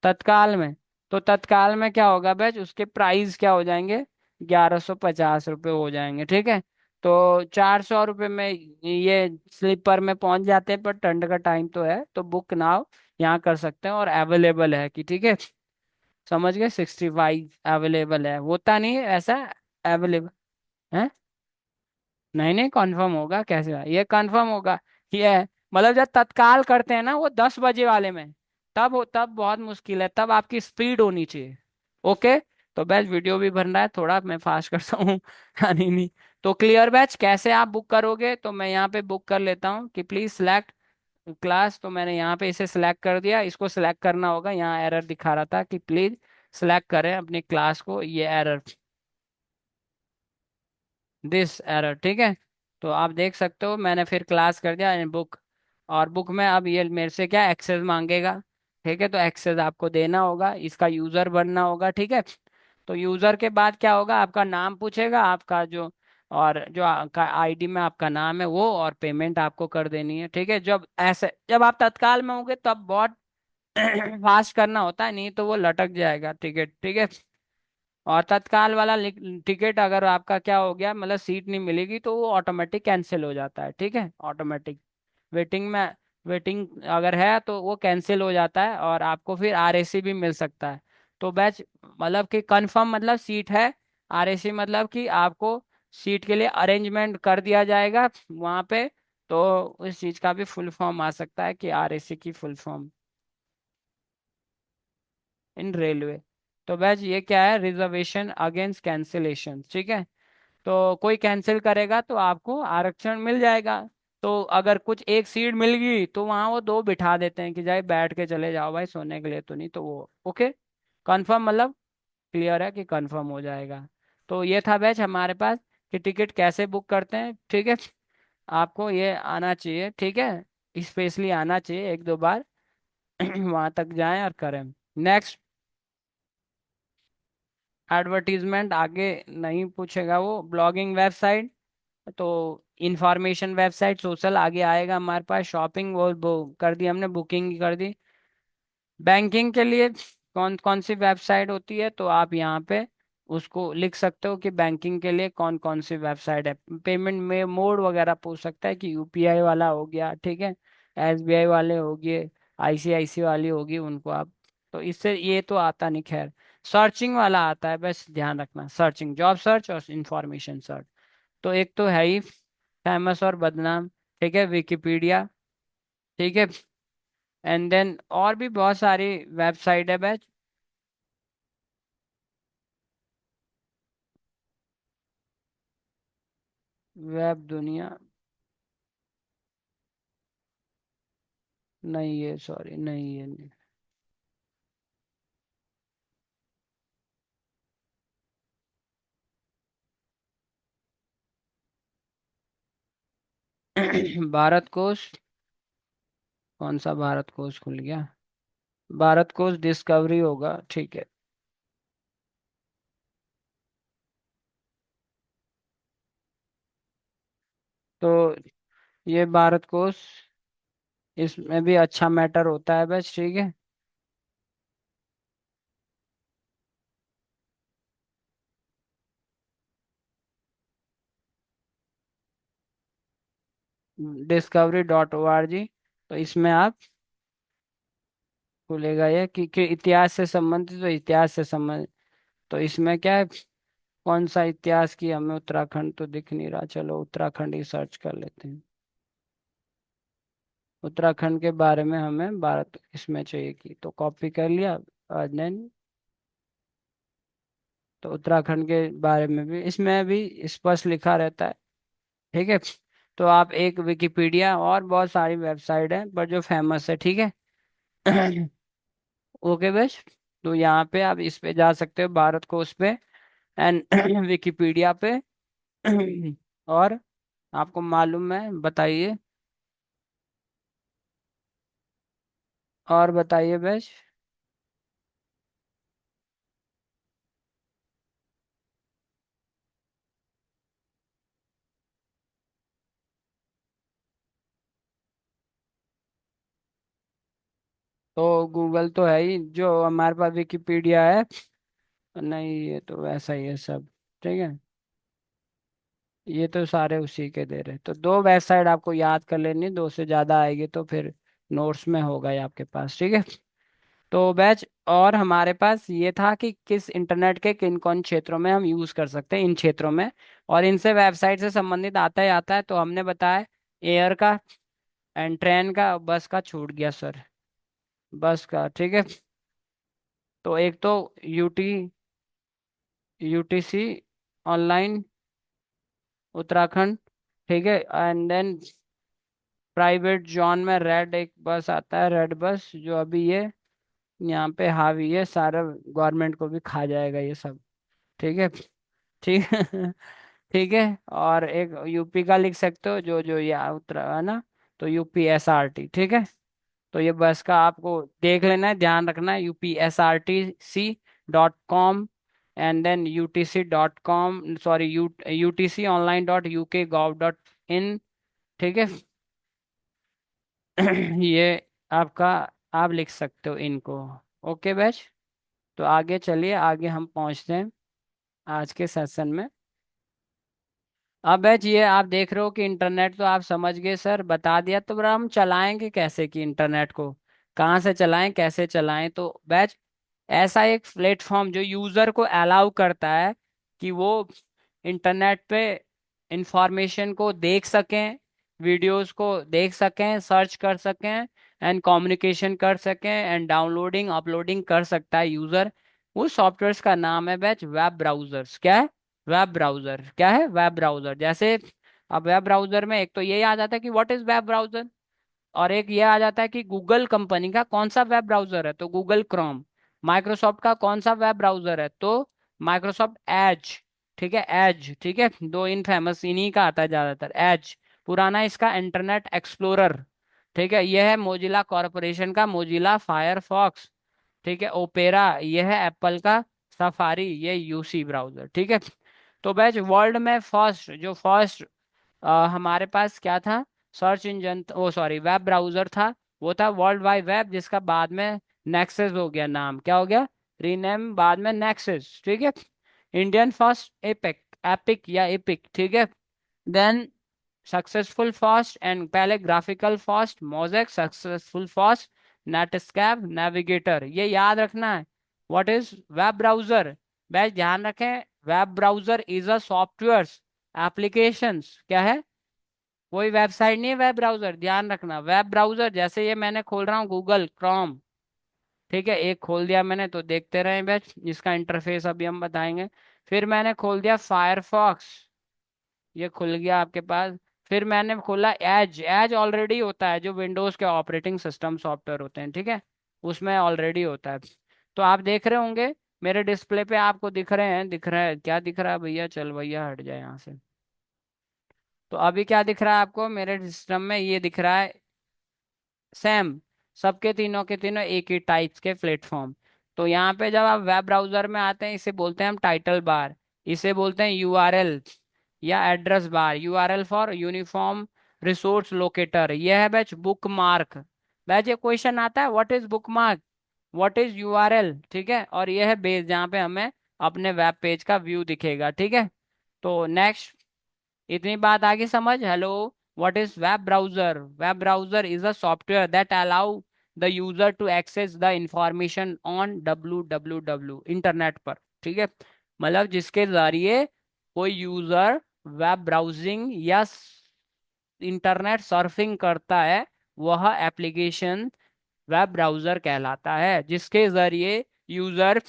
तत्काल में, तो तत्काल में क्या होगा बैच, उसके प्राइस क्या हो जाएंगे, 1150 रुपये हो जाएंगे, ठीक है। तो 400 रुपये में ये स्लीपर में पहुंच जाते हैं, पर ठंड का टाइम तो है तो बुक नाउ यहाँ कर सकते हैं, और अवेलेबल है कि, ठीक है। समझ गए, 65 अवेलेबल है, होता नहीं है ऐसा, अवेलेबल है। नहीं नहीं, कंफर्म होगा कैसे, ये कंफर्म होगा कि है, मतलब जब तत्काल करते हैं ना वो 10 बजे वाले में, तब बहुत मुश्किल है, तब आपकी स्पीड होनी चाहिए, ओके। तो बस वीडियो भी बन रहा है थोड़ा, मैं फास्ट करता हूँ। नहीं नहीं, तो क्लियर बैच कैसे आप बुक करोगे, तो मैं यहाँ पे बुक कर लेता हूँ कि प्लीज सिलेक्ट क्लास। तो मैंने यहाँ पे इसे सिलेक्ट कर दिया, इसको सिलेक्ट करना होगा। यहाँ एरर दिखा रहा था कि प्लीज सिलेक्ट करें अपनी क्लास को, ये एरर, दिस एरर, ठीक है। तो आप देख सकते हो मैंने फिर क्लास कर दिया इन बुक। और बुक में अब ये मेरे से क्या एक्सेस मांगेगा, ठीक है। तो एक्सेस आपको देना होगा, इसका यूजर बनना होगा, ठीक है। तो यूजर के बाद क्या होगा, आपका नाम पूछेगा, आपका जो, और जो आपका आईडी में आपका नाम है वो, और पेमेंट आपको कर देनी है, ठीक है। जब आप तत्काल में होंगे तब बहुत फास्ट करना होता है, नहीं तो वो लटक जाएगा टिकट, ठीक है। और तत्काल वाला टिकट अगर आपका क्या हो गया, मतलब सीट नहीं मिलेगी, तो वो ऑटोमेटिक कैंसिल हो जाता है, ठीक है। ऑटोमेटिक वेटिंग में, वेटिंग अगर है तो वो कैंसिल हो जाता है, और आपको फिर आरएसी भी मिल सकता है। तो बैच मतलब कि कंफर्म मतलब सीट है, आरएसी मतलब कि आपको सीट के लिए अरेंजमेंट कर दिया जाएगा वहाँ पे। तो उस चीज़ का भी फुल फॉर्म आ सकता है कि आरएसी की फुल फॉर्म इन रेलवे। तो बैच ये क्या है, रिजर्वेशन अगेंस्ट कैंसिलेशन, ठीक है। तो कोई कैंसिल करेगा तो आपको आरक्षण मिल जाएगा। तो अगर कुछ एक सीट मिल गई तो वहां वो दो बिठा देते हैं कि जाए बैठ के चले जाओ भाई, सोने के लिए तो नहीं, तो वो ओके कंफर्म, मतलब क्लियर है कि कंफर्म हो जाएगा। तो ये था बैच हमारे पास कि टिकट कैसे बुक करते हैं, ठीक है। आपको ये आना चाहिए, ठीक है, स्पेशली आना चाहिए एक दो बार वहां तक जाएं और करें। नेक्स्ट, एडवर्टीजमेंट आगे नहीं पूछेगा वो, ब्लॉगिंग वेबसाइट, तो इंफॉर्मेशन वेबसाइट, सोशल आगे आएगा हमारे पास, शॉपिंग वो कर दी हमने, बुकिंग कर दी। बैंकिंग के लिए कौन कौन सी वेबसाइट होती है, तो आप यहाँ पे उसको लिख सकते हो कि बैंकिंग के लिए कौन कौन सी वेबसाइट है। पेमेंट में मोड वगैरह पूछ सकता है कि यूपीआई वाला हो गया, ठीक है, एसबीआई वाले हो गए, आईसीआईसी वाली होगी, उनको आप, तो इससे ये तो आता नहीं, खैर सर्चिंग वाला आता है, बस ध्यान रखना, सर्चिंग, जॉब सर्च और इंफॉर्मेशन सर्च। तो एक तो है ही फेमस और बदनाम, ठीक है, विकिपीडिया, ठीक है। एंड देन और भी बहुत सारी वेबसाइट है बैच। वेब दुनिया, नहीं है, सॉरी, नहीं है, नहीं। भारत कोश, कौन सा भारत कोश खुल गया, भारत कोश डिस्कवरी होगा, ठीक है। तो ये भारत कोश, इसमें भी अच्छा मैटर होता है बस, ठीक है। discovery.org, तो इसमें आप खुलेगा ये कि इतिहास से संबंधित, तो इतिहास से संबंधित, तो इसमें क्या है, कौन सा इतिहास की, हमें उत्तराखंड तो दिख नहीं रहा, चलो उत्तराखंड ही सर्च कर लेते हैं। उत्तराखंड के बारे में हमें भारत इसमें चाहिए की, तो कॉपी कर लिया, और देन तो उत्तराखंड के बारे में भी इसमें भी स्पष्ट लिखा रहता है, ठीक है। तो आप एक विकिपीडिया, और बहुत सारी वेबसाइट है पर जो फेमस है, ठीक है। ओके बस, तो यहाँ पे आप इस पे जा सकते हो, भारत को उस पे, एंड विकिपीडिया पे। और आपको मालूम है, बताइए, और बताइए बस। तो गूगल तो है ही, जो हमारे पास विकिपीडिया है, नहीं ये तो वैसा ही है सब, ठीक है। ये तो सारे उसी के दे रहे, तो दो वेबसाइट आपको याद कर लेनी, दो से ज्यादा आएगी तो फिर नोट्स में होगा ये आपके पास, ठीक है। तो बैच, और हमारे पास ये था कि किस इंटरनेट के किन कौन क्षेत्रों में हम यूज कर सकते हैं, इन क्षेत्रों में, और इनसे वेबसाइट से संबंधित आता ही आता है, तो हमने बताया एयर का, एंड ट्रेन का, बस का छूट गया सर, बस का, ठीक है। तो एक तो यूटी, यूटीसी ऑनलाइन, उत्तराखंड। ठीक है, एंड देन प्राइवेट जोन में रेड एक बस आता है, रेड बस, जो अभी ये यहाँ पे हावी है, सारा गवर्नमेंट को भी खा जाएगा ये सब। ठीक है। ठीक है। ठीक है। और एक यूपी का लिख सकते हो, जो जो ये उत्तरा है ना, तो यूपी SRT। ठीक है। तो ये बस का आपको देख लेना है, ध्यान रखना है, UPSRTC.com, and then UTC.com, sorry, UTConline.UK.gov.in। ठीक है। ये आपका, आप लिख सकते हो इनको। Okay batch. तो आगे चलिए, आगे हम पहुंचते हैं आज के सेशन में। अब बैच ये आप देख रहे हो कि इंटरनेट तो आप समझ गए सर, बता दिया, तो बड़ा हम चलाएंगे कैसे कि इंटरनेट को कहाँ से चलाएं, कैसे चलाएं। तो बैच ऐसा एक प्लेटफॉर्म जो यूजर को अलाउ करता है कि वो इंटरनेट पे इंफॉर्मेशन को देख सकें, वीडियोस को देख सकें, सर्च कर सकें, एंड कम्युनिकेशन कर सकें, एंड डाउनलोडिंग अपलोडिंग कर सकता है यूजर। उस सॉफ्टवेयर का नाम है बैच वेब ब्राउजर्स। क्या है? Web browser. क्या है? Web browser. जैसे अब वेब ब्राउजर में एक तो ये आ जाता है कि व्हाट इज वेब ब्राउजर, और एक ये आ जाता है कि गूगल कंपनी का कौन सा वेब ब्राउजर है, तो गूगल क्रोम। माइक्रोसॉफ्ट का कौन सा वेब ब्राउजर है, तो माइक्रोसॉफ्ट एज। ठीक है, एज। ठीक है, दो इन फेमस इन्हीं का आता है ज्यादातर, एज। पुराना इसका इंटरनेट एक्सप्लोरर। ठीक है, यह है मोजिला कॉरपोरेशन का मोजिला फायरफॉक्स। ठीक है, ओपेरा ये है एप्पल का सफारी, ये यूसी ब्राउजर। ठीक है। तो बैच वर्ल्ड में फर्स्ट, जो फर्स्ट हमारे पास क्या था, सर्च इंजन, ओ सॉरी, वेब ब्राउजर था, वो था वर्ल्ड वाइड वेब, जिसका बाद में नेक्सस हो गया नाम, क्या हो गया, रीनेम बाद में नेक्सस। ठीक है। इंडियन फर्स्ट एपिक, एपिक या एपिक। ठीक है। देन सक्सेसफुल फास्ट, एंड पहले graphical fast Mosaic, successful fast, Netscape, Navigator, ये याद रखना है। What is web browser? बस ध्यान रखें, web browser is a software applications. क्या है? कोई वेबसाइट नहीं है वेब ब्राउजर, ध्यान रखना। वेब ब्राउजर जैसे ये मैंने खोल रहा हूँ गूगल क्रोम। ठीक है, एक खोल दिया मैंने, तो देखते रहें बैच, जिसका इंटरफेस अभी हम बताएंगे। फिर मैंने खोल दिया फायरफॉक्स, ये खुल गया आपके पास। फिर मैंने खोला एज, एज ऑलरेडी होता है, जो विंडोज के ऑपरेटिंग सिस्टम सॉफ्टवेयर होते हैं। ठीक है, उसमें ऑलरेडी होता है। तो आप देख रहे होंगे मेरे डिस्प्ले पे, आपको दिख रहे हैं, दिख रहा है, क्या दिख रहा है भैया, चल भैया हट जाए यहाँ से। तो अभी क्या दिख रहा है आपको मेरे सिस्टम में, ये दिख रहा है सेम, सबके तीनों के तीनों एक ही टाइप्स के प्लेटफॉर्म। तो यहाँ पे जब आप वेब ब्राउजर में आते हैं, इसे बोलते हैं हम टाइटल बार, इसे बोलते हैं यूआरएल या address bar. URL for uniform resource locator. यह है बैच बुक मार्क। बैच ये क्वेश्चन आता है, what is book mark, what is URL. ठीक है, और यह है बेस जहाँ पे हमें अपने वेब पेज का व्यू दिखेगा। ठीक है। तो नेक्स्ट, इतनी बात आगे समझ। Hello, what is web browser? Web browser is a software that allow the user to access the information on www internet पर। ठीक है, मतलब जिसके जरिए कोई यूजर वेब ब्राउजिंग या इंटरनेट सर्फिंग करता है, वह एप्लीकेशन वेब ब्राउजर कहलाता है, जिसके जरिए यूजर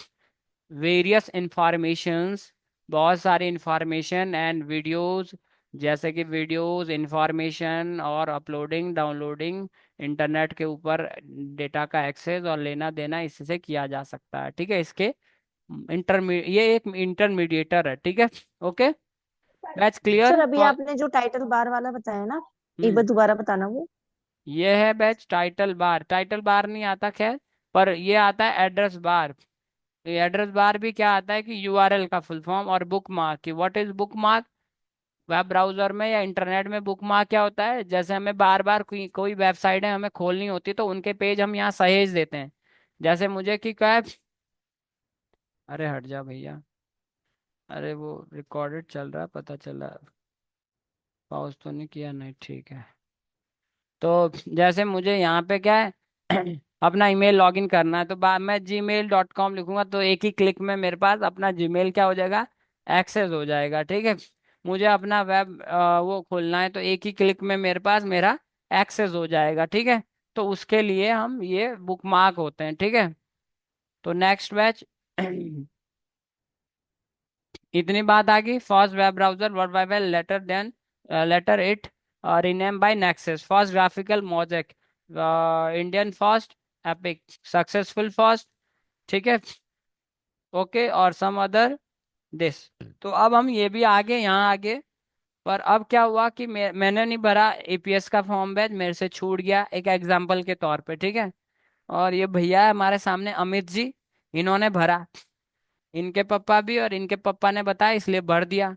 वेरियस इंफॉर्मेशंस, बहुत सारी इंफॉर्मेशन एंड वीडियोस, जैसे कि वीडियोस, इंफॉर्मेशन और अपलोडिंग डाउनलोडिंग, इंटरनेट के ऊपर डेटा का एक्सेस और लेना देना इससे किया जा सकता है। ठीक है, इसके ये एक इंटरमीडिएटर है। ठीक है। ओके, दैट्स सर क्लियर अभी फॉर। आपने जो टाइटल बार वाला बताया ना, एक बार दोबारा बताना वो। ये है batch title bar. Title bar नहीं आता खैर, पर ये आता है एड्रेस बार। ये एड्रेस बार भी क्या आता है कि यूआरएल का फुल फॉर्म, और बुक मार्क की, what is book mark? Web browser में या इंटरनेट में बुक मार्क क्या होता है, जैसे हमें बार बार कोई वेबसाइट है हमें खोलनी होती, तो उनके पेज हम यहाँ सहेज देते हैं। जैसे मुझे कि क्या है, अरे हट जा भैया, अरे वो रिकॉर्डेड चल रहा है, पता चला, पॉज तो नहीं किया, नहीं ठीक है। तो जैसे मुझे यहाँ पे क्या है, अपना ईमेल लॉगिन करना है, तो बाद मैं gmail.com लिखूंगा, तो एक ही क्लिक में मेरे पास अपना जीमेल क्या हो जाएगा, एक्सेस हो जाएगा। ठीक है, मुझे अपना वेब वो खोलना है, तो एक ही क्लिक में मेरे पास मेरा एक्सेस हो जाएगा। ठीक है, तो उसके लिए हम ये बुकमार्क होते हैं। ठीक है। तो नेक्स्ट बैच इतनी बात आ गई। First web browser world wide web, later then later it rename by Nexus, first graphical Mosaic, Indian first, Epic, successful first, ठीक है, ओके, और सम अदर दिस। तो अब हम ये भी आगे यहाँ आगे, पर अब क्या हुआ कि मैंने नहीं भरा एपीएस का फॉर्म, बैच मेरे से छूट गया एक एग्जाम्पल के तौर पे, ठीक है। और ये भैया है हमारे सामने अमित जी, इन्होंने भरा, इनके पापा भी और इनके पापा ने बताया इसलिए भर दिया।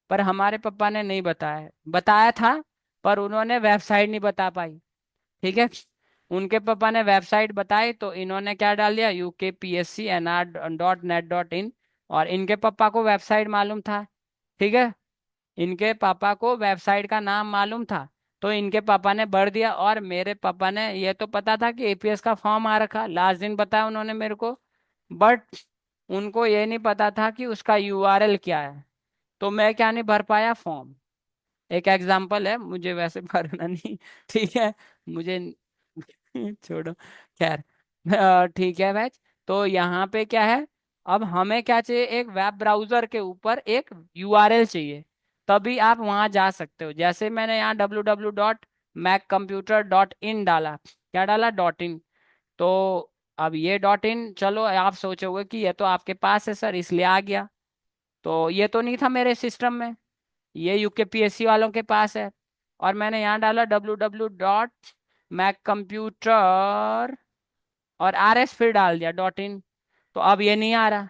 पर हमारे पापा ने नहीं बताया, बताया था पर उन्होंने वेबसाइट नहीं बता पाई, ठीक है। उनके पापा ने वेबसाइट बताई तो इन्होंने क्या डाल दिया, UKPSC NR.NET.in, और इनके पापा को वेबसाइट मालूम था, ठीक है। इनके पापा को वेबसाइट का नाम मालूम था, तो इनके पापा ने भर दिया। और मेरे पापा ने ये तो पता था कि एपीएस का फॉर्म आ रखा, लास्ट दिन बताया उन्होंने मेरे को, बट उनको ये नहीं पता था कि उसका यूआरएल क्या है। तो मैं क्या नहीं भर पाया फॉर्म। एक एग्जाम्पल है, मुझे वैसे भरना नहीं, ठीक है, मुझे छोड़ो, खैर, ठीक है बैच। तो यहाँ पे क्या है, अब हमें क्या चाहिए, एक वेब ब्राउजर के ऊपर एक यूआरएल चाहिए, तभी आप वहां जा सकते हो। जैसे मैंने यहाँ www.maccomputer.in डाला, क्या डाला, .in। तो अब ये .in, चलो आप सोचोगे कि ये तो आपके पास है सर इसलिए आ गया, तो ये तो नहीं था मेरे सिस्टम में, ये यूकेपीएससी वालों के पास है। और मैंने यहाँ डाला www.maccomputer और RS फिर डाल दिया .in, तो अब ये नहीं आ रहा।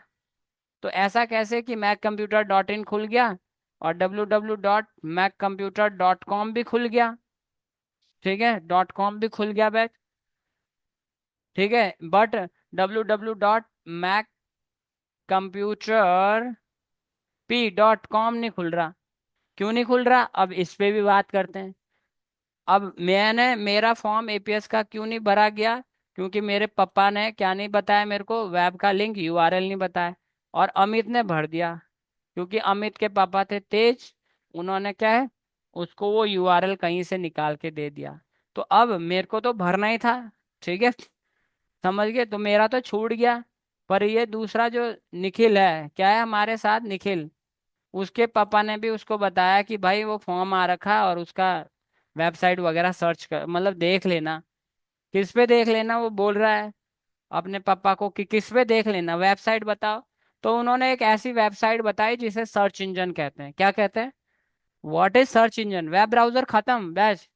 तो ऐसा कैसे कि maccomputer.in खुल गया और www.maccomputer.com भी खुल गया, ठीक है, .com भी खुल गया बैच, ठीक है, बट www.maccomputerp.com नहीं खुल रहा। क्यों नहीं खुल रहा, अब इस पे भी बात करते हैं। अब मैंने मेरा फॉर्म एपीएस का क्यों नहीं भरा गया, क्योंकि मेरे पापा ने क्या नहीं बताया मेरे को, वेब का लिंक यूआरएल नहीं बताया। और अमित ने भर दिया, क्योंकि अमित के पापा थे तेज, उन्होंने क्या है, उसको वो यूआरएल कहीं से निकाल के दे दिया। तो अब मेरे को तो भरना ही था, ठीक है, समझ गए, तो मेरा तो छूट गया। पर ये दूसरा जो निखिल है, क्या है हमारे साथ निखिल, उसके पापा ने भी उसको बताया कि भाई वो फॉर्म आ रखा और उसका वेबसाइट वगैरह सर्च कर, मतलब देख लेना। किस पे देख लेना, वो बोल रहा है अपने पापा को कि किस पे देख लेना, वेबसाइट बताओ। तो उन्होंने एक ऐसी वेबसाइट बताई जिसे सर्च इंजन कहते हैं। क्या कहते हैं, what is search engine, web browser खत्म batch.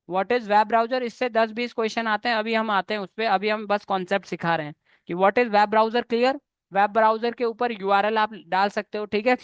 What is web browser, इससे 10-20 क्वेश्चन आते हैं, अभी हम आते हैं उस पे, अभी हम बस कॉन्सेप्ट सिखा रहे हैं कि what is web browser, clear. Web browser के ऊपर यूआरएल आप डाल सकते हो, ठीक है,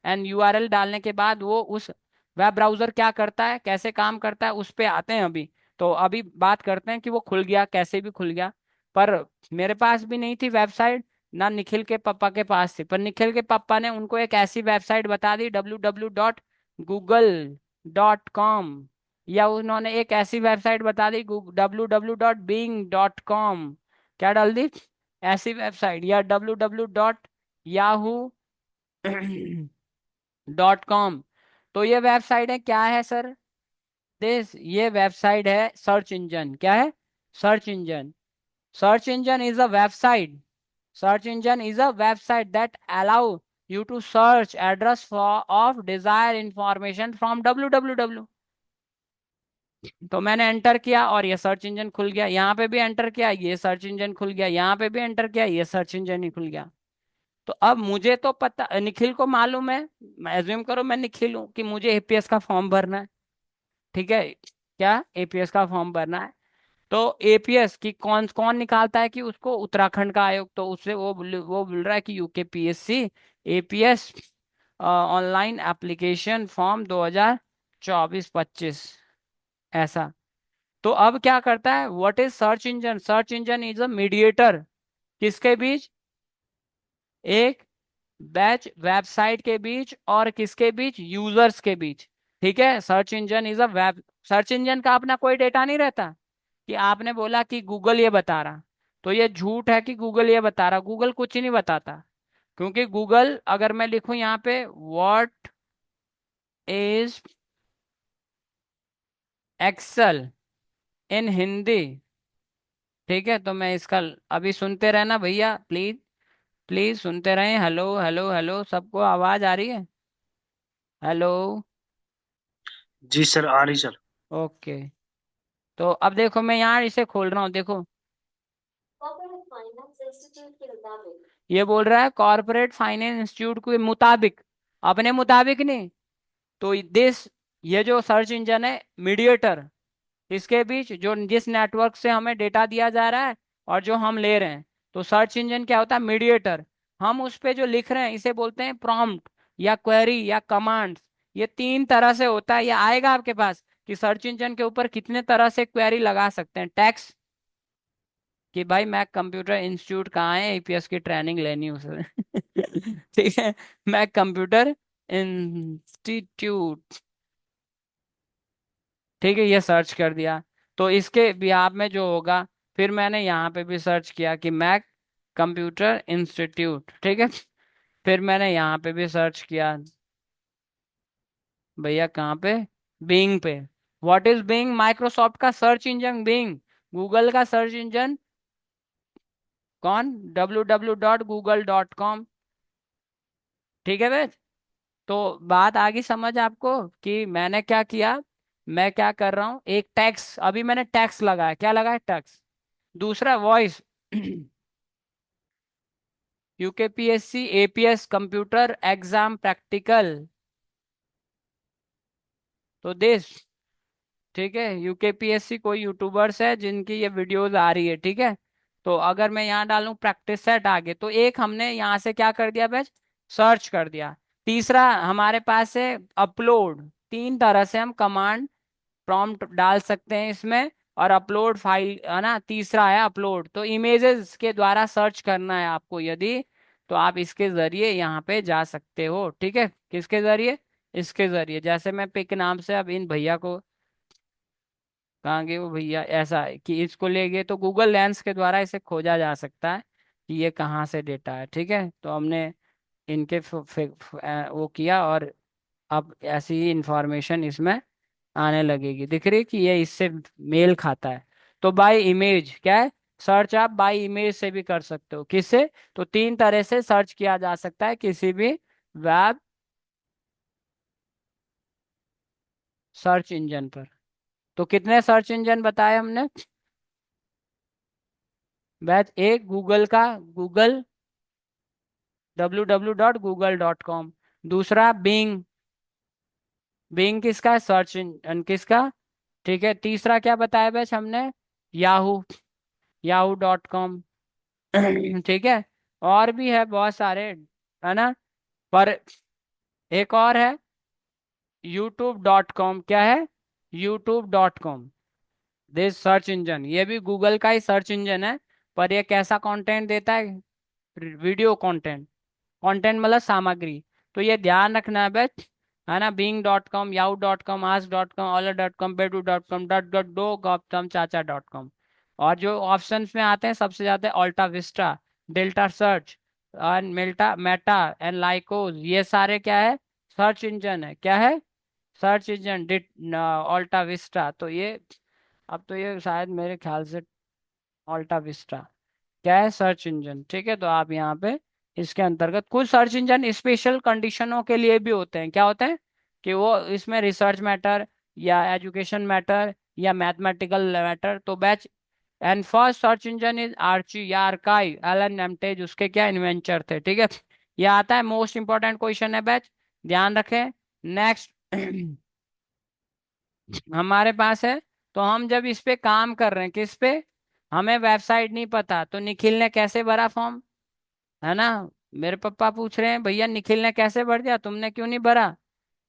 एंड यूआरएल डालने के बाद वो उस वेब ब्राउजर क्या करता है, कैसे काम करता है, उस पे आते हैं अभी। तो अभी बात करते हैं कि वो खुल गया, कैसे भी खुल गया। पर मेरे पास भी नहीं थी वेबसाइट, ना निखिल के पापा के पास थी, पर निखिल के पापा ने उनको एक ऐसी वेबसाइट बता दी, www.google.com, या उन्होंने एक ऐसी वेबसाइट बता दी, www.bing.com, क्या डाल दी, ऐसी वेबसाइट, या www.yahoo.com। तो ये वेबसाइट है, क्या है सर, दिस, ये वेबसाइट है सर्च इंजन, क्या है, search engine. Search engine is a website, search engine is a website that allow you to search address for of desired information from www। तो मैंने एंटर किया और ये सर्च इंजन खुल गया, यहाँ पे भी एंटर किया ये सर्च इंजन खुल गया, यहाँ पे भी एंटर किया ये सर्च इंजन ही खुल गया। तो अब मुझे तो पता, निखिल को मालूम है, एज्यूम करो मैं निखिल हूँ कि मुझे एपीएस का फॉर्म भरना है, ठीक है, क्या एपीएस का फॉर्म भरना है। तो एपीएस की कौन कौन निकालता है कि उसको, उत्तराखंड का आयोग, तो उससे वो बोल रहा है कि UKPSC APS online application form 2024-25, ऐसा। तो अब क्या करता है, what is search engine, search engine is a mediator, किसके बीच, एक बैच वेबसाइट के बीच और किसके बीच, यूजर्स के बीच, ठीक है। Search engine is a web, search engine का अपना कोई डेटा नहीं रहता, कि आपने बोला कि गूगल ये बता रहा, तो ये झूठ है कि गूगल ये बता रहा, गूगल कुछ ही नहीं बताता। क्योंकि गूगल, अगर मैं लिखूं यहाँ पे what is Excel in Hindi, ठीक है, तो मैं इसका, अभी सुनते रहना भैया प्लीज, प्लीज सुनते रहें। हेलो हेलो हेलो, सबको आवाज आ रही है? हेलो। जी सर, आ रही सर। ओके। तो अब देखो, मैं यहाँ इसे खोल रहा हूँ, देखो। ये बोल रहा है कॉर्पोरेट फाइनेंस इंस्टीट्यूट के मुताबिक, अपने मुताबिक नहीं। तो दिस, ये जो सर्च इंजन है, मीडिएटर, इसके बीच जो जिस नेटवर्क से हमें डेटा दिया जा रहा है और जो हम ले रहे हैं। तो सर्च इंजन क्या होता है? मीडिएटर। हम उस पे जो लिख रहे हैं इसे बोलते हैं प्रॉम्प्ट या क्वेरी या कमांड्स। ये तीन तरह से होता है, ये आएगा आपके पास कि सर्च इंजन के ऊपर कितने तरह से क्वेरी लगा सकते हैं। टैक्स, कि भाई मैं कंप्यूटर इंस्टीट्यूट कहाँ है, एपीएस की ट्रेनिंग लेनी है उसे। ठीक है। मैं कंप्यूटर इंस्टीट्यूट, ठीक है, ये सर्च कर दिया। तो इसके बिहाफ में जो होगा, फिर मैंने यहाँ पे भी सर्च किया कि मैक कंप्यूटर इंस्टीट्यूट, ठीक है। फिर मैंने यहाँ पे भी सर्च किया, भैया कहाँ पे? बिंग पे। What is being? माइक्रोसॉफ्ट का सर्च इंजन बिंग। गूगल का सर्च इंजन कौन? www.google.com। ठीक है बे। तो बात आ गई समझ आपको कि मैंने क्या किया? मैं क्या कर रहा हूँ, एक टैक्स, अभी मैंने टैक्स लगाया, क्या लगाया? टैक्स। दूसरा voice. UKPSC APS computer exam practical, तो दिस, ठीक है। यूकेपीएससी कोई यूट्यूबर्स है जिनकी ये वीडियोस आ रही है, ठीक है। तो अगर मैं यहाँ डालूं प्रैक्टिस सेट आगे, तो एक हमने यहाँ से क्या कर दिया बैच? सर्च कर दिया। तीसरा हमारे पास है अपलोड। तीन तरह से हम कमांड प्रॉम्प्ट डाल सकते हैं इसमें। और अपलोड फाइल है ना, तीसरा है अपलोड। तो इमेजेस के द्वारा सर्च करना है आपको यदि, तो आप इसके जरिए यहाँ पे जा सकते हो, ठीक है। किसके जरिए? इसके जरिए। जैसे मैं पिक नाम से अब इन भैया को, कहाँ गए वो भैया, ऐसा है कि इसको ले गए तो गूगल लेंस के द्वारा इसे खोजा जा सकता है कि ये कहाँ से डेटा है, ठीक है। तो हमने इनके वो किया, और अब ऐसी ही इंफॉर्मेशन इसमें आने लगेगी, दिख रही है कि ये इससे मेल खाता है। तो बाय इमेज क्या है? सर्च आप बाय इमेज से भी कर सकते हो। किससे? तो तीन तरह से सर्च किया जा सकता है किसी भी वेब सर्च इंजन पर। तो कितने सर्च इंजन बताए हमने? बैच एक गूगल का, गूगल www.google.com। दूसरा बिंग, बिंग किसका? सर्च इंजन किसका? ठीक है। तीसरा क्या बताया बैच हमने? Yahoo, yahoo.com। ठीक है। और भी है बहुत सारे, है ना। पर एक और है youtube.com। क्या है? youtube.com। दिस सर्च इंजन, ये भी गूगल का ही सर्च इंजन है। पर ये कैसा कंटेंट देता है? Video content. कंटेंट मतलब सामग्री। तो ये ध्यान रखना है बस, है ना। bing.com, yahoo.com, ask.com, ola.com, bedu.com, dot dot dough, Gautam चाचा .com। और जो ऑप्शंस में आते हैं सबसे ज्यादा ऑल्टा विस्टा, डेल्टा सर्च, और मेल्टा मेटा एंड लाइकोज, ये सारे क्या है? सर्च इंजन है। क्या है? Search engine डिट ऑल्टा Vista. तो ये, अब तो ये शायद मेरे ख्याल से ऑल्टा विस्टा क्या है? सर्च इंजन, ठीक है। तो आप यहाँ पे इसके अंतर्गत, कुछ सर्च इंजन स्पेशल कंडीशनों के लिए भी होते हैं। क्या होते हैं? कि वो इसमें रिसर्च मैटर या एजुकेशन मैटर या मैथमेटिकल मैटर। तो batch and first search engine is Archie या आर्काइव, एलन नेमटेज उसके क्या इन्वेंटर थे, ठीक है। ये आता है मोस्ट इंपॉर्टेंट क्वेश्चन है बैच, ध्यान रखें। नेक्स्ट। हमारे पास है, तो हम जब इस पे काम कर रहे हैं, किस पे? हमें वेबसाइट नहीं पता, तो निखिल ने कैसे भरा फॉर्म, है ना। मेरे पापा पूछ रहे हैं भैया निखिल ने कैसे भर दिया, तुमने क्यों नहीं भरा?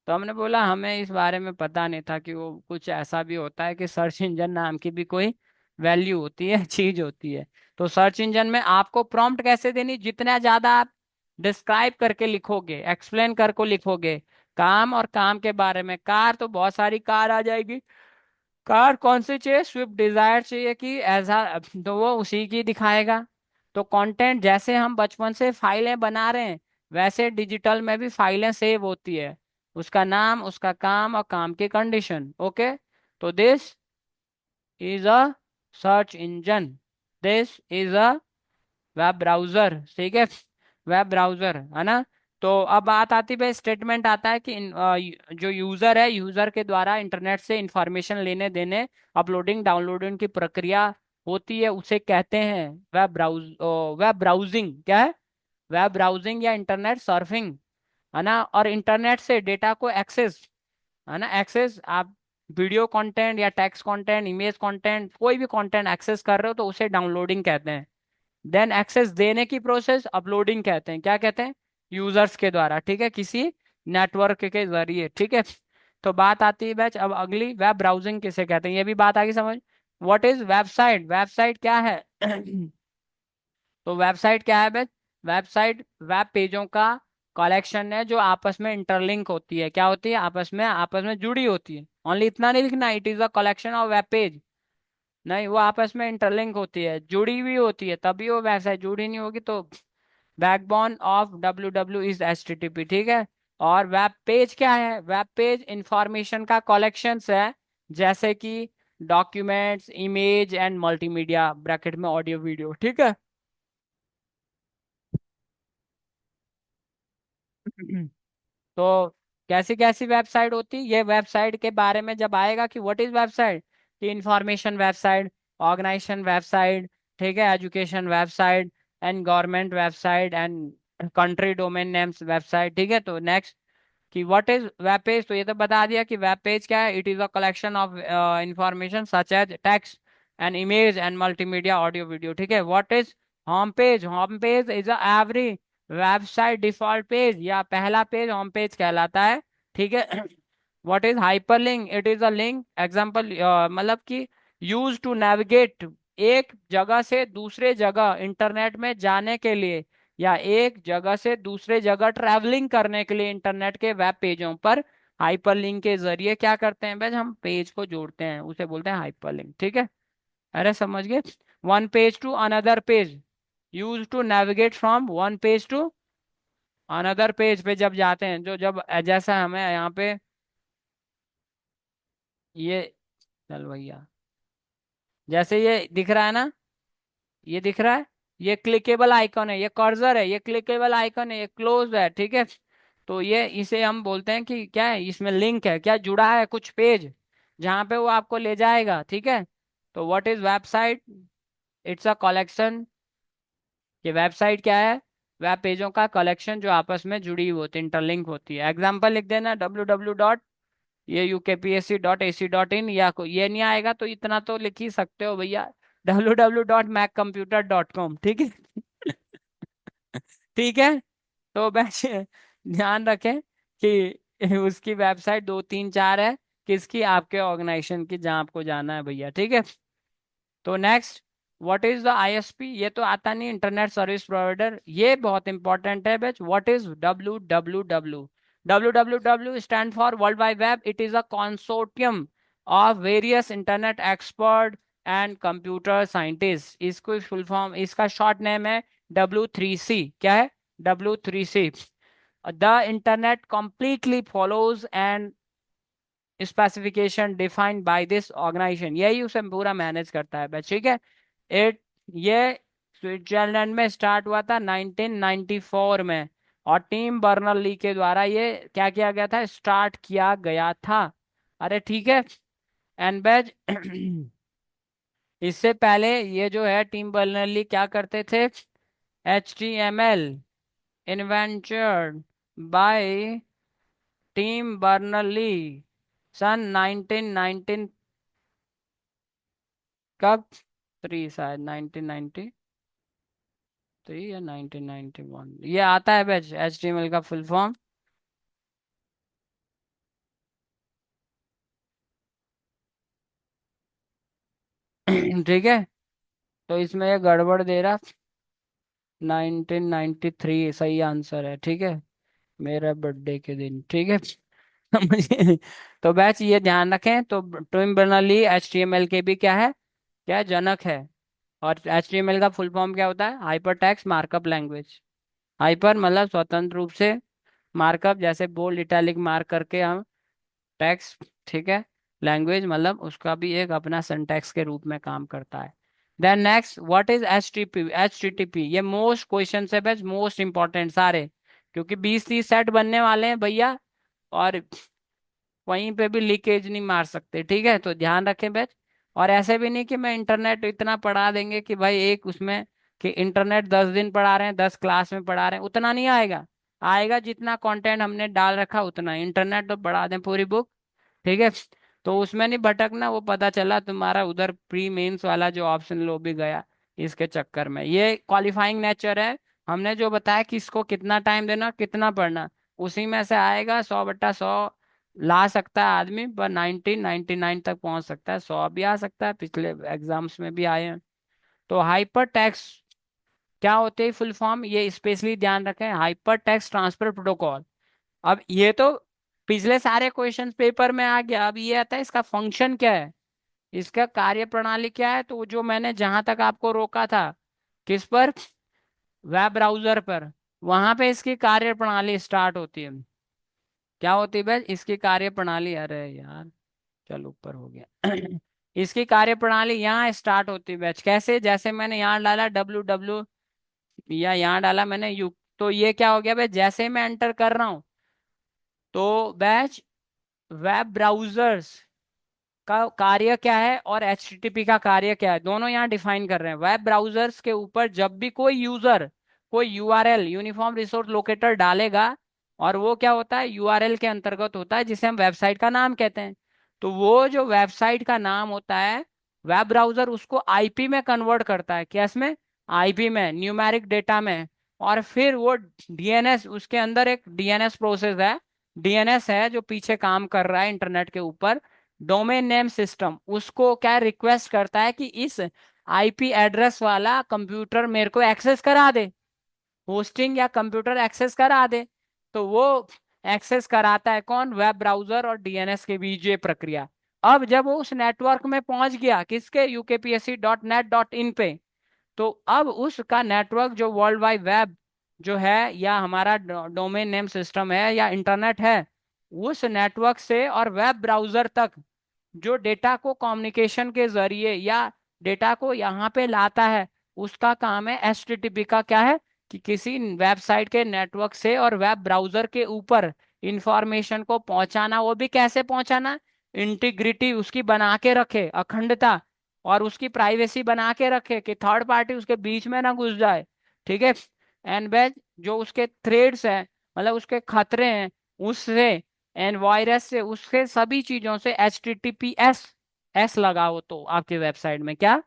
तो हमने बोला हमें इस बारे में पता नहीं था कि वो कुछ ऐसा भी होता है कि सर्च इंजन नाम की भी कोई वैल्यू होती है, चीज होती है। तो सर्च इंजन में आपको प्रॉम्प्ट कैसे देनी? जितना ज्यादा आप डिस्क्राइब करके लिखोगे, एक्सप्लेन करके लिखोगे काम और काम के बारे में। कार, तो बहुत सारी कार आ जाएगी। कार कौन सी चाहिए? स्विफ्ट डिजायर चाहिए कि ऐसा, तो वो उसी की दिखाएगा। तो कंटेंट, जैसे हम बचपन से फाइलें बना रहे हैं, वैसे डिजिटल में भी फाइलें सेव होती है। उसका नाम, उसका काम और काम की कंडीशन, ओके। तो this is a search engine, this is a web browser, ठीक है। वेब ब्राउजर, है ना। तो अब बात आती है, स्टेटमेंट आता है कि जो यूजर है, यूजर के द्वारा इंटरनेट से इंफॉर्मेशन लेने देने, अपलोडिंग डाउनलोडिंग की प्रक्रिया होती है, उसे कहते हैं वेब ब्राउजिंग। क्या है? वेब ब्राउजिंग या इंटरनेट सर्फिंग, है ना। और इंटरनेट से डेटा को एक्सेस, है ना, एक्सेस, आप वीडियो कंटेंट या टेक्स्ट कंटेंट, इमेज कंटेंट, कोई भी कंटेंट एक्सेस कर रहे हो तो उसे डाउनलोडिंग कहते हैं। देन एक्सेस देने की प्रोसेस अपलोडिंग कहते हैं। क्या कहते हैं? यूजर्स के द्वारा, ठीक है, किसी नेटवर्क के जरिए, ठीक है। तो बात आती है बैच अब अगली, वेब ब्राउजिंग किसे कहते हैं, ये भी बात आगे समझ। What is website? वेबसाइट क्या है? तो वेबसाइट क्या है बैच? वेबसाइट वेब पेजों का कलेक्शन है जो आपस में इंटरलिंक होती है। क्या होती है? आपस में जुड़ी होती है। ओनली इतना नहीं लिखना it is a collection of web page, नहीं, वो आपस में इंटरलिंक होती है, जुड़ी हुई होती है, तभी वो वेबसाइट, जुड़ी नहीं होगी तो। Backbone of W is HTTP, ठीक है। और वेब पेज क्या है? वेब पेज इंफॉर्मेशन का कलेक्शन है, जैसे कि documents, image and multimedia, bracket में ऑडियो वीडियो, ठीक है। तो कैसी कैसी वेबसाइट होती है, ये वेबसाइट के बारे में जब आएगा कि व्हाट इज वेबसाइट, कि इंफॉर्मेशन वेबसाइट, ऑर्गेनाइजेशन वेबसाइट, ठीक है, education website, and government website, and country domain names website, ठीक है। तो नेक्स्ट कि व्हाट इज वेब पेज, तो ये तो बता दिया कि वेब पेज क्या है, it is a collection of information such as text and image and multimedia audio video, ठीक है। What is home page? Home page is a every website default page, या पहला पेज होम पेज कहलाता है, ठीक है। What is hyperlink? It is a link example, मतलब कि यूज टू नेविगेट, एक जगह से दूसरे जगह इंटरनेट में जाने के लिए, या एक जगह से दूसरे जगह ट्रैवलिंग करने के लिए इंटरनेट के वेब पेजों पर हाइपरलिंक के जरिए क्या करते हैं भाई, हम पेज को जोड़ते हैं, उसे बोलते हैं हाइपरलिंक, ठीक है। अरे समझ गए। One page to another page, use to navigate from one page to another page पे जब जाते हैं, जो जब जैसा हमें यहाँ पे ये, चल भैया, जैसे ये दिख रहा है ना, ये दिख रहा है, ये क्लिकेबल आइकन है, ये कर्सर है, ये क्लिकेबल आइकन है, ये क्लोज है, ठीक है। तो ये इसे हम बोलते हैं कि क्या है, इसमें लिंक है, क्या जुड़ा है कुछ पेज, जहाँ पे वो आपको ले जाएगा, ठीक है। तो what is website? It's a collection, ये वेबसाइट क्या है? वेब पेजों का कलेक्शन जो आपस में जुड़ी होती, इंटरलिंक होती है। एग्जाम्पल लिख देना, डब्ल्यू डॉट ये UKPSC.AC.in, या ये नहीं आएगा तो इतना तो लिख ही सकते हो भैया, www.maccomputer.com, ठीक है। ठीक है। तो बस ध्यान रखें कि उसकी वेबसाइट दो तीन चार है, किसकी? आपके ऑर्गेनाइजेशन की, जहाँ आपको जाना है भैया, ठीक है। तो next, what is the ISP? ये तो आता नहीं, इंटरनेट सर्विस प्रोवाइडर, ये बहुत इंपॉर्टेंट है बच। What is WWW? WWW stand for world wide web, it is a consortium of various internet expert and computer scientist. इसको फुल फॉर्म, इसका शॉर्ट नेम है W3C। क्या है? W3C। The internet completely follows and specification defined by this organization, यही उसे पूरा manage करता है बस, ठीक है। इट ये स्विट्जरलैंड में स्टार्ट हुआ था 1994 में, और टीम बर्नर ली के द्वारा ये क्या किया गया था, स्टार्ट किया गया था। अरे ठीक है। एंड बैच इससे पहले ये जो है टीम बर्नर ली क्या करते थे, HTML invented by Tim Berners Lee सन 1919, कब, 3 शायद 1993 या 1991, ये आता है बैच HTML का फुल फॉर्म। ठीक है। तो इसमें ये गड़बड़ दे रहा, 1993 सही आंसर है, ठीक है, मेरा बर्थडे के दिन, ठीक है। मुझे तो बैच ये ध्यान रखें, तो टिम बर्नर्ली HTML के भी क्या है, क्या जनक है। और HTML का फुल फॉर्म क्या होता है? Hyper text markup language. Hyper मतलब स्वतंत्र रूप से, मार्कअप जैसे बोल्ड इटैलिक मार्क करके हम, टेक्स्ट, ठीक है, लैंग्वेज मतलब उसका भी एक अपना सिंटैक्स के रूप में काम करता है। Then next what is H T T P ये मोस्ट क्वेश्चन है बस, मोस्ट इंपॉर्टेंट सारे, क्योंकि 20-30 सेट बनने वाले हैं भैया, और वहीं पे भी लीकेज नहीं मार सकते, ठीक है, तो ध्यान रखें बैच। और ऐसे भी नहीं कि मैं इंटरनेट इतना पढ़ा देंगे कि भाई एक उसमें, कि इंटरनेट 10 दिन पढ़ा रहे हैं, 10 क्लास में पढ़ा रहे हैं, उतना नहीं आएगा। आएगा जितना कंटेंट हमने डाल रखा उतना, इंटरनेट तो पढ़ा दें पूरी बुक, ठीक है, तो उसमें नहीं भटकना। वो पता चला तुम्हारा उधर प्री मेंस वाला जो ऑप्शन लो भी गया इसके चक्कर में। ये क्वालिफाइंग नेचर है, हमने जो बताया कि इसको कितना टाइम देना, कितना पढ़ना, उसी में से आएगा। 100/100 ला सकता है आदमी, पर 1999 तक पहुंच सकता है, 100 भी आ सकता है, पिछले एग्जाम्स में भी आए हैं। तो हाइपर टेक्स्ट क्या होते हैं फुल फॉर्म, ये स्पेशली ध्यान रखें, हाइपर टेक्स्ट ट्रांसफर प्रोटोकॉल। अब ये तो पिछले सारे क्वेश्चन पेपर में आ गया, अब ये आता है इसका फंक्शन क्या है, इसका कार्य प्रणाली क्या है। तो जो मैंने जहां तक आपको रोका था, किस पर, वेब ब्राउजर पर, वहां पे इसकी कार्य प्रणाली स्टार्ट होती है। क्या होती है भाई इसकी कार्य प्रणाली, अरे यार चल ऊपर हो गया इसकी कार्य प्रणाली यहाँ स्टार्ट होती है बैच, कैसे, जैसे मैंने यहाँ डाला www, या यहाँ डाला मैंने यू, तो ये क्या हो गया भाई, जैसे ही मैं एंटर कर रहा हूँ तो बैच वेब ब्राउजर्स का कार्य क्या है और एचटीटीपी का कार्य क्या है, दोनों यहाँ डिफाइन कर रहे हैं। वेब ब्राउजर्स के ऊपर जब भी कोई यूजर कोई यूआरएल, यूनिफॉर्म रिसोर्स लोकेटर डालेगा, और वो क्या होता है, यूआरएल के अंतर्गत होता है, जिसे हम वेबसाइट का नाम कहते हैं। तो वो जो वेबसाइट का नाम होता है, वेब ब्राउजर उसको आईपी में कन्वर्ट करता है, क्या इसमें, आईपी में, न्यूमेरिक डेटा में। और फिर वो डीएनएस, उसके अंदर एक डीएनएस प्रोसेस है, डीएनएस है जो पीछे काम कर रहा है इंटरनेट के ऊपर, डोमेन नेम सिस्टम, उसको क्या रिक्वेस्ट करता है कि इस आईपी एड्रेस वाला कंप्यूटर मेरे को एक्सेस करा दे, होस्टिंग या कंप्यूटर एक्सेस करा दे। तो वो एक्सेस कराता है कौन, वेब ब्राउजर और डीएनएस के बीच ये प्रक्रिया। अब जब वो उस नेटवर्क में पहुंच गया, किसके, UKPSC.net.in पे, तो अब उसका नेटवर्क जो वर्ल्ड वाइड वेब जो है, या हमारा डोमेन नेम सिस्टम है, या इंटरनेट है, उस नेटवर्क से और वेब ब्राउजर तक जो डेटा को कम्युनिकेशन के जरिए या डेटा को यहाँ पे लाता है, उसका काम है एचटीटीपी का, क्या है, कि किसी वेबसाइट के नेटवर्क से और वेब ब्राउजर के ऊपर इंफॉर्मेशन को पहुंचाना। वो भी कैसे पहुंचाना, इंटीग्रिटी उसकी बना के रखे, अखंडता, और उसकी प्राइवेसी बना के रखे कि थर्ड पार्टी उसके बीच में ना घुस जाए, ठीक है। एंड बेज जो उसके थ्रेड्स हैं, मतलब उसके खतरे हैं, उससे एंड वायरस से, उसके सभी चीजों से HTTPS लगा हो, तो आपकी वेबसाइट में क्या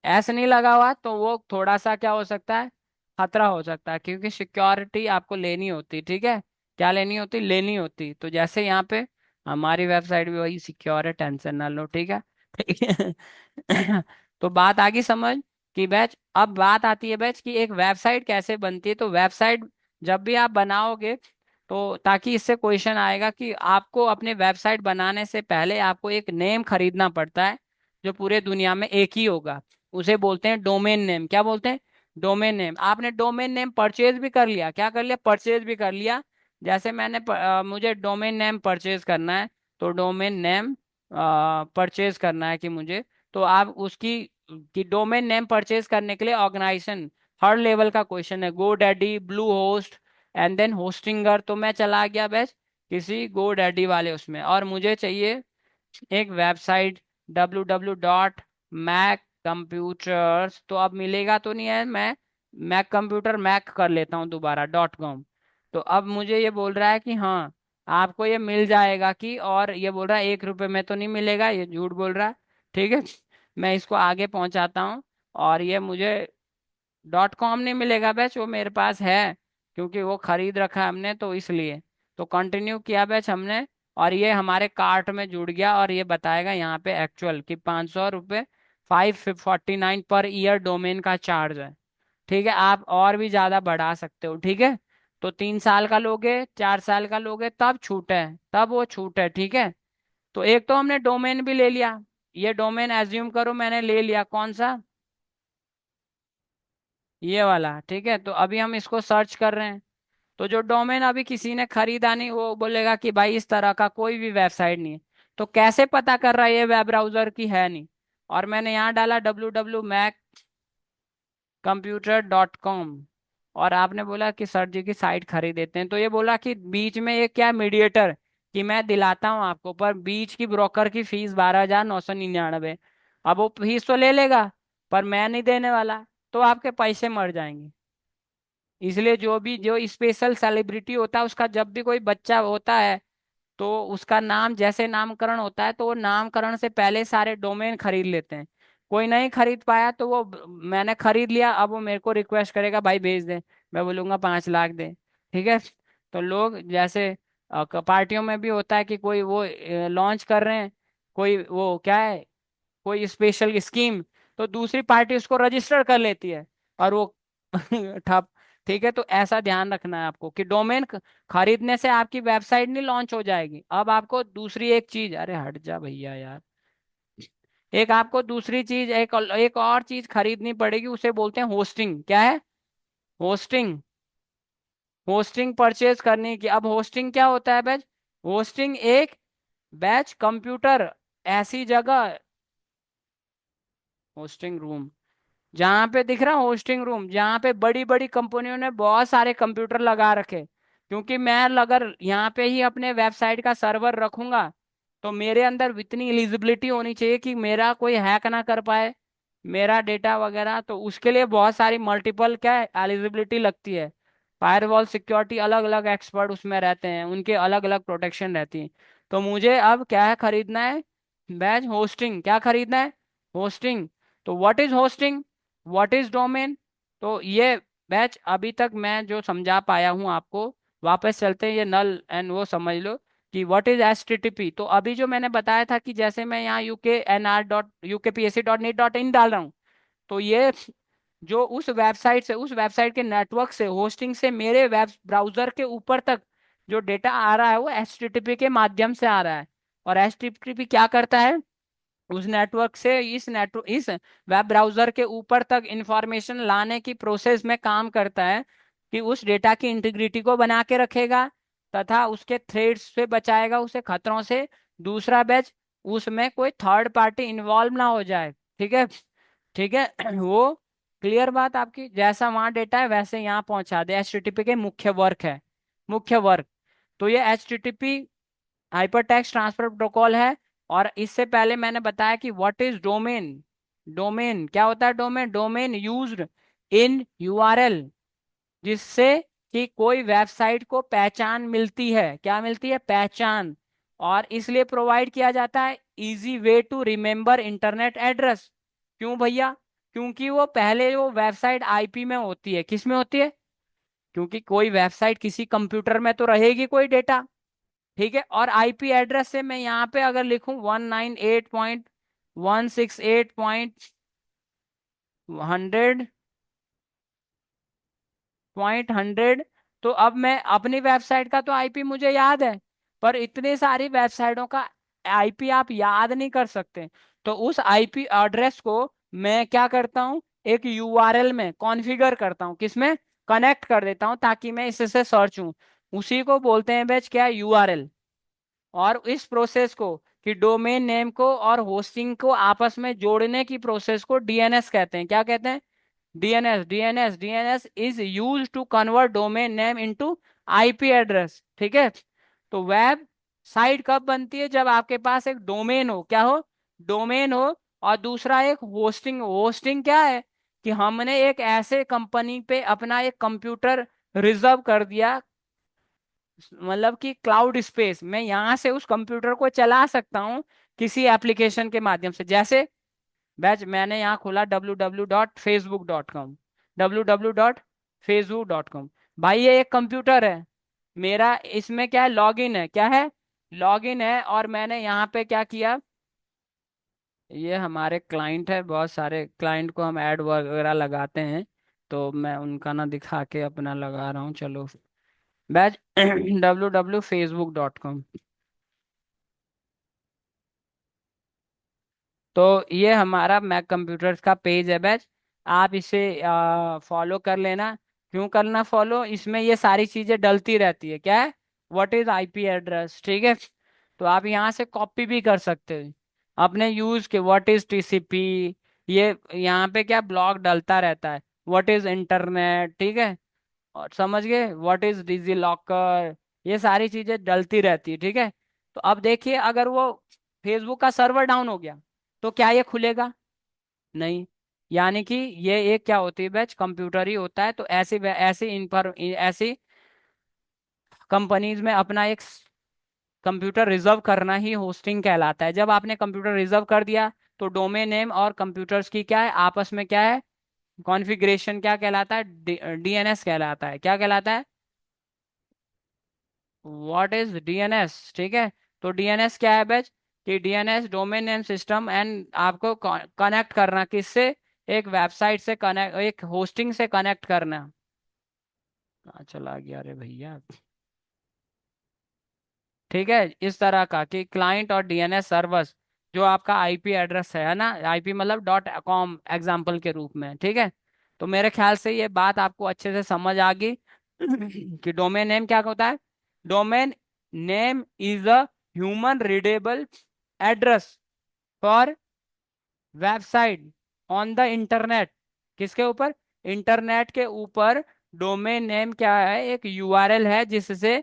एस नहीं लगा हुआ, तो वो थोड़ा सा क्या हो सकता है, खतरा हो सकता है, क्योंकि सिक्योरिटी आपको लेनी होती, ठीक है, क्या लेनी होती, लेनी होती। तो जैसे यहाँ पे हमारी वेबसाइट भी वही सिक्योर है, टेंशन ना लो, ठीक है ठीक है तो बात आ गई समझ, कि बैच, अब बात आती है बैच कि एक वेबसाइट कैसे बनती है। तो वेबसाइट जब भी आप बनाओगे, तो ताकि इससे क्वेश्चन आएगा कि आपको अपने वेबसाइट बनाने से पहले आपको एक नेम खरीदना पड़ता है, जो पूरे दुनिया में एक ही होगा, उसे बोलते हैं डोमेन नेम। क्या बोलते हैं, डोमेन नेम। आपने डोमेन नेम परचेज भी कर लिया, क्या कर लिया, परचेज भी कर लिया। जैसे मुझे डोमेन नेम परचेज करना है, तो डोमेन नेम परचेज करना है कि मुझे, तो आप उसकी, कि डोमेन नेम परचेज करने के लिए ऑर्गेनाइजेशन, हर लेवल का क्वेश्चन है, GoDaddy, Bluehost, and then Hostinger. तो मैं चला गया बेस्ट किसी गो डैडी वाले उसमें, और मुझे चाहिए एक वेबसाइट www.मैक कंप्यूटर्स, तो अब मिलेगा तो नहीं है, मैं मैक कंप्यूटर मैक कर लेता हूँ दोबारा .com। तो अब मुझे ये बोल रहा है कि हाँ आपको ये मिल जाएगा, कि और ये बोल रहा है 1 रुपए में तो नहीं मिलेगा, ये झूठ बोल रहा है, ठीक है मैं इसको आगे पहुंचाता हूँ, और ये मुझे .com नहीं मिलेगा बैच, वो मेरे पास है, क्योंकि वो खरीद रखा है हमने, तो इसलिए। तो कंटिन्यू किया बैच हमने, और ये हमारे कार्ट में जुड़ गया, और ये बताएगा यहाँ पे एक्चुअल कि 500 रुपये, 549 पर ईयर डोमेन का चार्ज है, ठीक है। आप और भी ज्यादा बढ़ा सकते हो, ठीक है। तो 3 साल का लोगे, 4 साल का लोगे, तब छूट है, तब वो छूट है, ठीक है। तो एक तो हमने डोमेन भी ले लिया, ये डोमेन एज्यूम करो मैंने ले लिया, कौन सा, ये वाला, ठीक है। तो अभी हम इसको सर्च कर रहे हैं, तो जो डोमेन अभी किसी ने खरीदा नहीं, वो बोलेगा कि भाई इस तरह का कोई भी वेबसाइट नहीं है। तो कैसे पता कर रहा है ये वेब ब्राउजर की है नहीं, और मैंने यहाँ डाला www.maccomputer.com, और आपने बोला कि सर जी की साइट खरीद देते हैं, तो ये बोला कि बीच में ये क्या मीडिएटर, कि मैं दिलाता हूँ आपको, पर बीच की ब्रोकर की फीस 12,999। अब वो फीस तो ले लेगा, पर मैं नहीं देने वाला, तो आपके पैसे मर जाएंगे। इसलिए जो भी जो स्पेशल सेलिब्रिटी होता है, उसका जब भी कोई बच्चा होता है, तो उसका नाम जैसे नामकरण होता है, तो वो नामकरण से पहले सारे डोमेन खरीद लेते हैं। कोई नहीं खरीद पाया तो वो मैंने खरीद लिया, अब वो मेरे को रिक्वेस्ट करेगा भाई भेज दे, मैं बोलूंगा 5 लाख दे। ठीक है। तो लोग जैसे पार्टियों में भी होता है कि कोई वो लॉन्च कर रहे हैं, कोई वो क्या है, कोई स्पेशल स्कीम, तो दूसरी पार्टी उसको रजिस्टर कर लेती है, और वो ठप। ठीक है, तो ऐसा ध्यान रखना है आपको कि डोमेन खरीदने से आपकी वेबसाइट नहीं लॉन्च हो जाएगी। अब आपको दूसरी एक चीज, अरे हट जा भैया यार, एक आपको दूसरी चीज, एक और चीज खरीदनी पड़ेगी, उसे बोलते हैं होस्टिंग। क्या है? होस्टिंग। होस्टिंग परचेज करने की। अब होस्टिंग क्या होता है बैच? होस्टिंग एक बैच कंप्यूटर, ऐसी जगह, होस्टिंग रूम, जहां पे दिख रहा होस्टिंग रूम, जहां पे बड़ी बड़ी कंपनियों ने बहुत सारे कंप्यूटर लगा रखे। क्योंकि मैं अगर यहाँ पे ही अपने वेबसाइट का सर्वर रखूंगा, तो मेरे अंदर इतनी एलिजिबिलिटी होनी चाहिए कि मेरा कोई हैक ना कर पाए मेरा डेटा वगैरह। तो उसके लिए बहुत सारी मल्टीपल क्या एलिजिबिलिटी लगती है। फायरवॉल सिक्योरिटी, अलग अलग एक्सपर्ट उसमें रहते हैं, उनके अलग अलग प्रोटेक्शन रहती है। तो मुझे अब क्या है खरीदना है बैच? होस्टिंग। क्या खरीदना है? होस्टिंग। तो what is hosting, what is domain? तो ये बैच अभी तक मैं जो समझा पाया हूँ आपको, वापस चलते हैं, ये नल एंड वो समझ लो कि व्हाट इज HTTP। तो अभी जो मैंने बताया था कि जैसे मैं यहाँ UKNR.UKPSC.NET.in डाल रहा हूँ, तो ये जो उस वेबसाइट के नेटवर्क से, होस्टिंग से मेरे वेब ब्राउजर के ऊपर तक जो डेटा आ रहा है वो HTTP के माध्यम से आ रहा है। और HTTP क्या करता है? उस नेटवर्क से इस वेब ब्राउजर के ऊपर तक इंफॉर्मेशन लाने की प्रोसेस में काम करता है, कि उस डेटा की इंटीग्रिटी को बना के रखेगा, तथा उसके थ्रेड्स से बचाएगा उसे खतरों से। दूसरा बैच, उसमें कोई थर्ड पार्टी इन्वॉल्व ना हो जाए। ठीक है। ठीक है। वो क्लियर बात आपकी? जैसा वहां डेटा है वैसे यहाँ पहुंचा दे, HTTP के मुख्य वर्क है, मुख्य वर्क। तो ये HTTP hyper text transfer protocol है। और इससे पहले मैंने बताया कि व्हाट इज डोमेन। डोमेन क्या होता है? Domain, domain used in URL, जिससे कि कोई वेबसाइट को पहचान मिलती है। क्या मिलती है? पहचान। और इसलिए प्रोवाइड किया जाता है easy way to remember internet address. क्यों भैया? क्योंकि वो पहले वो वेबसाइट IP में होती है। किस में होती है? क्योंकि कोई वेबसाइट किसी कंप्यूटर में तो रहेगी कोई डेटा। ठीक है। और IP एड्रेस से मैं यहाँ पे अगर लिखूं 198.168.100, तो अब मैं अपनी वेबसाइट का तो IP मुझे याद है, पर इतनी सारी वेबसाइटों का IP आप याद नहीं कर सकते। तो उस IP एड्रेस को मैं क्या करता हूँ, एक URL में कॉन्फ़िगर करता हूँ, किसमें? कनेक्ट कर देता हूँ, ताकि मैं इससे सर्च हूँ। उसी को बोलते हैं बेच क्या? URL। और इस प्रोसेस को, कि डोमेन नेम को और होस्टिंग को आपस में जोड़ने की प्रोसेस को DNS कहते हैं। क्या कहते हैं? DNS is use to convert domain name into IP address. ठीक है। तो वेब साइट कब बनती है? जब आपके पास एक डोमेन हो। क्या हो? डोमेन हो। और दूसरा एक होस्टिंग। होस्टिंग क्या है? कि हमने एक ऐसे कंपनी पे अपना एक कंप्यूटर रिजर्व कर दिया, मतलब कि क्लाउड स्पेस में यहाँ से उस कंप्यूटर को चला सकता हूँ किसी एप्लीकेशन के माध्यम से। जैसे बैच मैंने यहाँ खोला www.facebook.com, www.facebook.com। भाई ये एक कंप्यूटर है मेरा, इसमें क्या है? लॉगिन है। क्या है? लॉगिन है। और मैंने यहाँ पे क्या किया, ये हमारे क्लाइंट है, बहुत सारे क्लाइंट को हम ऐड वगैरह लगाते हैं, तो मैं उनका ना दिखा के अपना लगा रहा हूँ। चलो बैच www.facebook.com। तो ये हमारा मैक कंप्यूटर्स का पेज है बैच, आप इसे फॉलो कर लेना। क्यों करना फॉलो? इसमें ये सारी चीजें डलती रहती है। क्या है? What is IP address. ठीक है। तो आप यहाँ से कॉपी भी कर सकते हो। अपने यूज के व्हाट इज टीसीपी, ये यहाँ पे क्या ब्लॉग डलता रहता है, व्हाट इज इंटरनेट, ठीक है, और समझ गए व्हाट इज डिजी लॉकर, ये सारी चीजें डलती रहती है, ठीक है। तो अब देखिए अगर वो फेसबुक का सर्वर डाउन हो गया तो क्या ये खुलेगा? नहीं। यानी कि ये एक क्या होती है बैच, कंप्यूटर ही होता है। तो ऐसी कंपनीज में अपना एक कंप्यूटर रिजर्व करना ही होस्टिंग कहलाता है। जब आपने कंप्यूटर रिजर्व कर दिया तो डोमेन नेम और कंप्यूटर्स की क्या है आपस में क्या है, कॉन्फ़िगरेशन क्या कहलाता है, डीएनएस कहलाता है। क्या कहलाता है? व्हाट इज डीएनएस, ठीक है। तो डीएनएस क्या है बैच, कि DNS domain name system and आपको कनेक्ट करना किससे, एक वेबसाइट से कनेक्ट, एक होस्टिंग से कनेक्ट करना। कहाँ चला गया रे भैया, ठीक है। इस तरह का कि क्लाइंट और डीएनएस सर्वर्स, जो आपका आईपी एड्रेस है ना, आईपी मतलब डॉट कॉम एग्जाम्पल के रूप में, ठीक है। तो मेरे ख्याल से ये बात आपको अच्छे से समझ आ गई कि डोमेन नेम क्या होता है। Domain name is a human readable address for website on the internet. किसके ऊपर? इंटरनेट के ऊपर डोमेन नेम क्या है, एक यूआरएल है, जिससे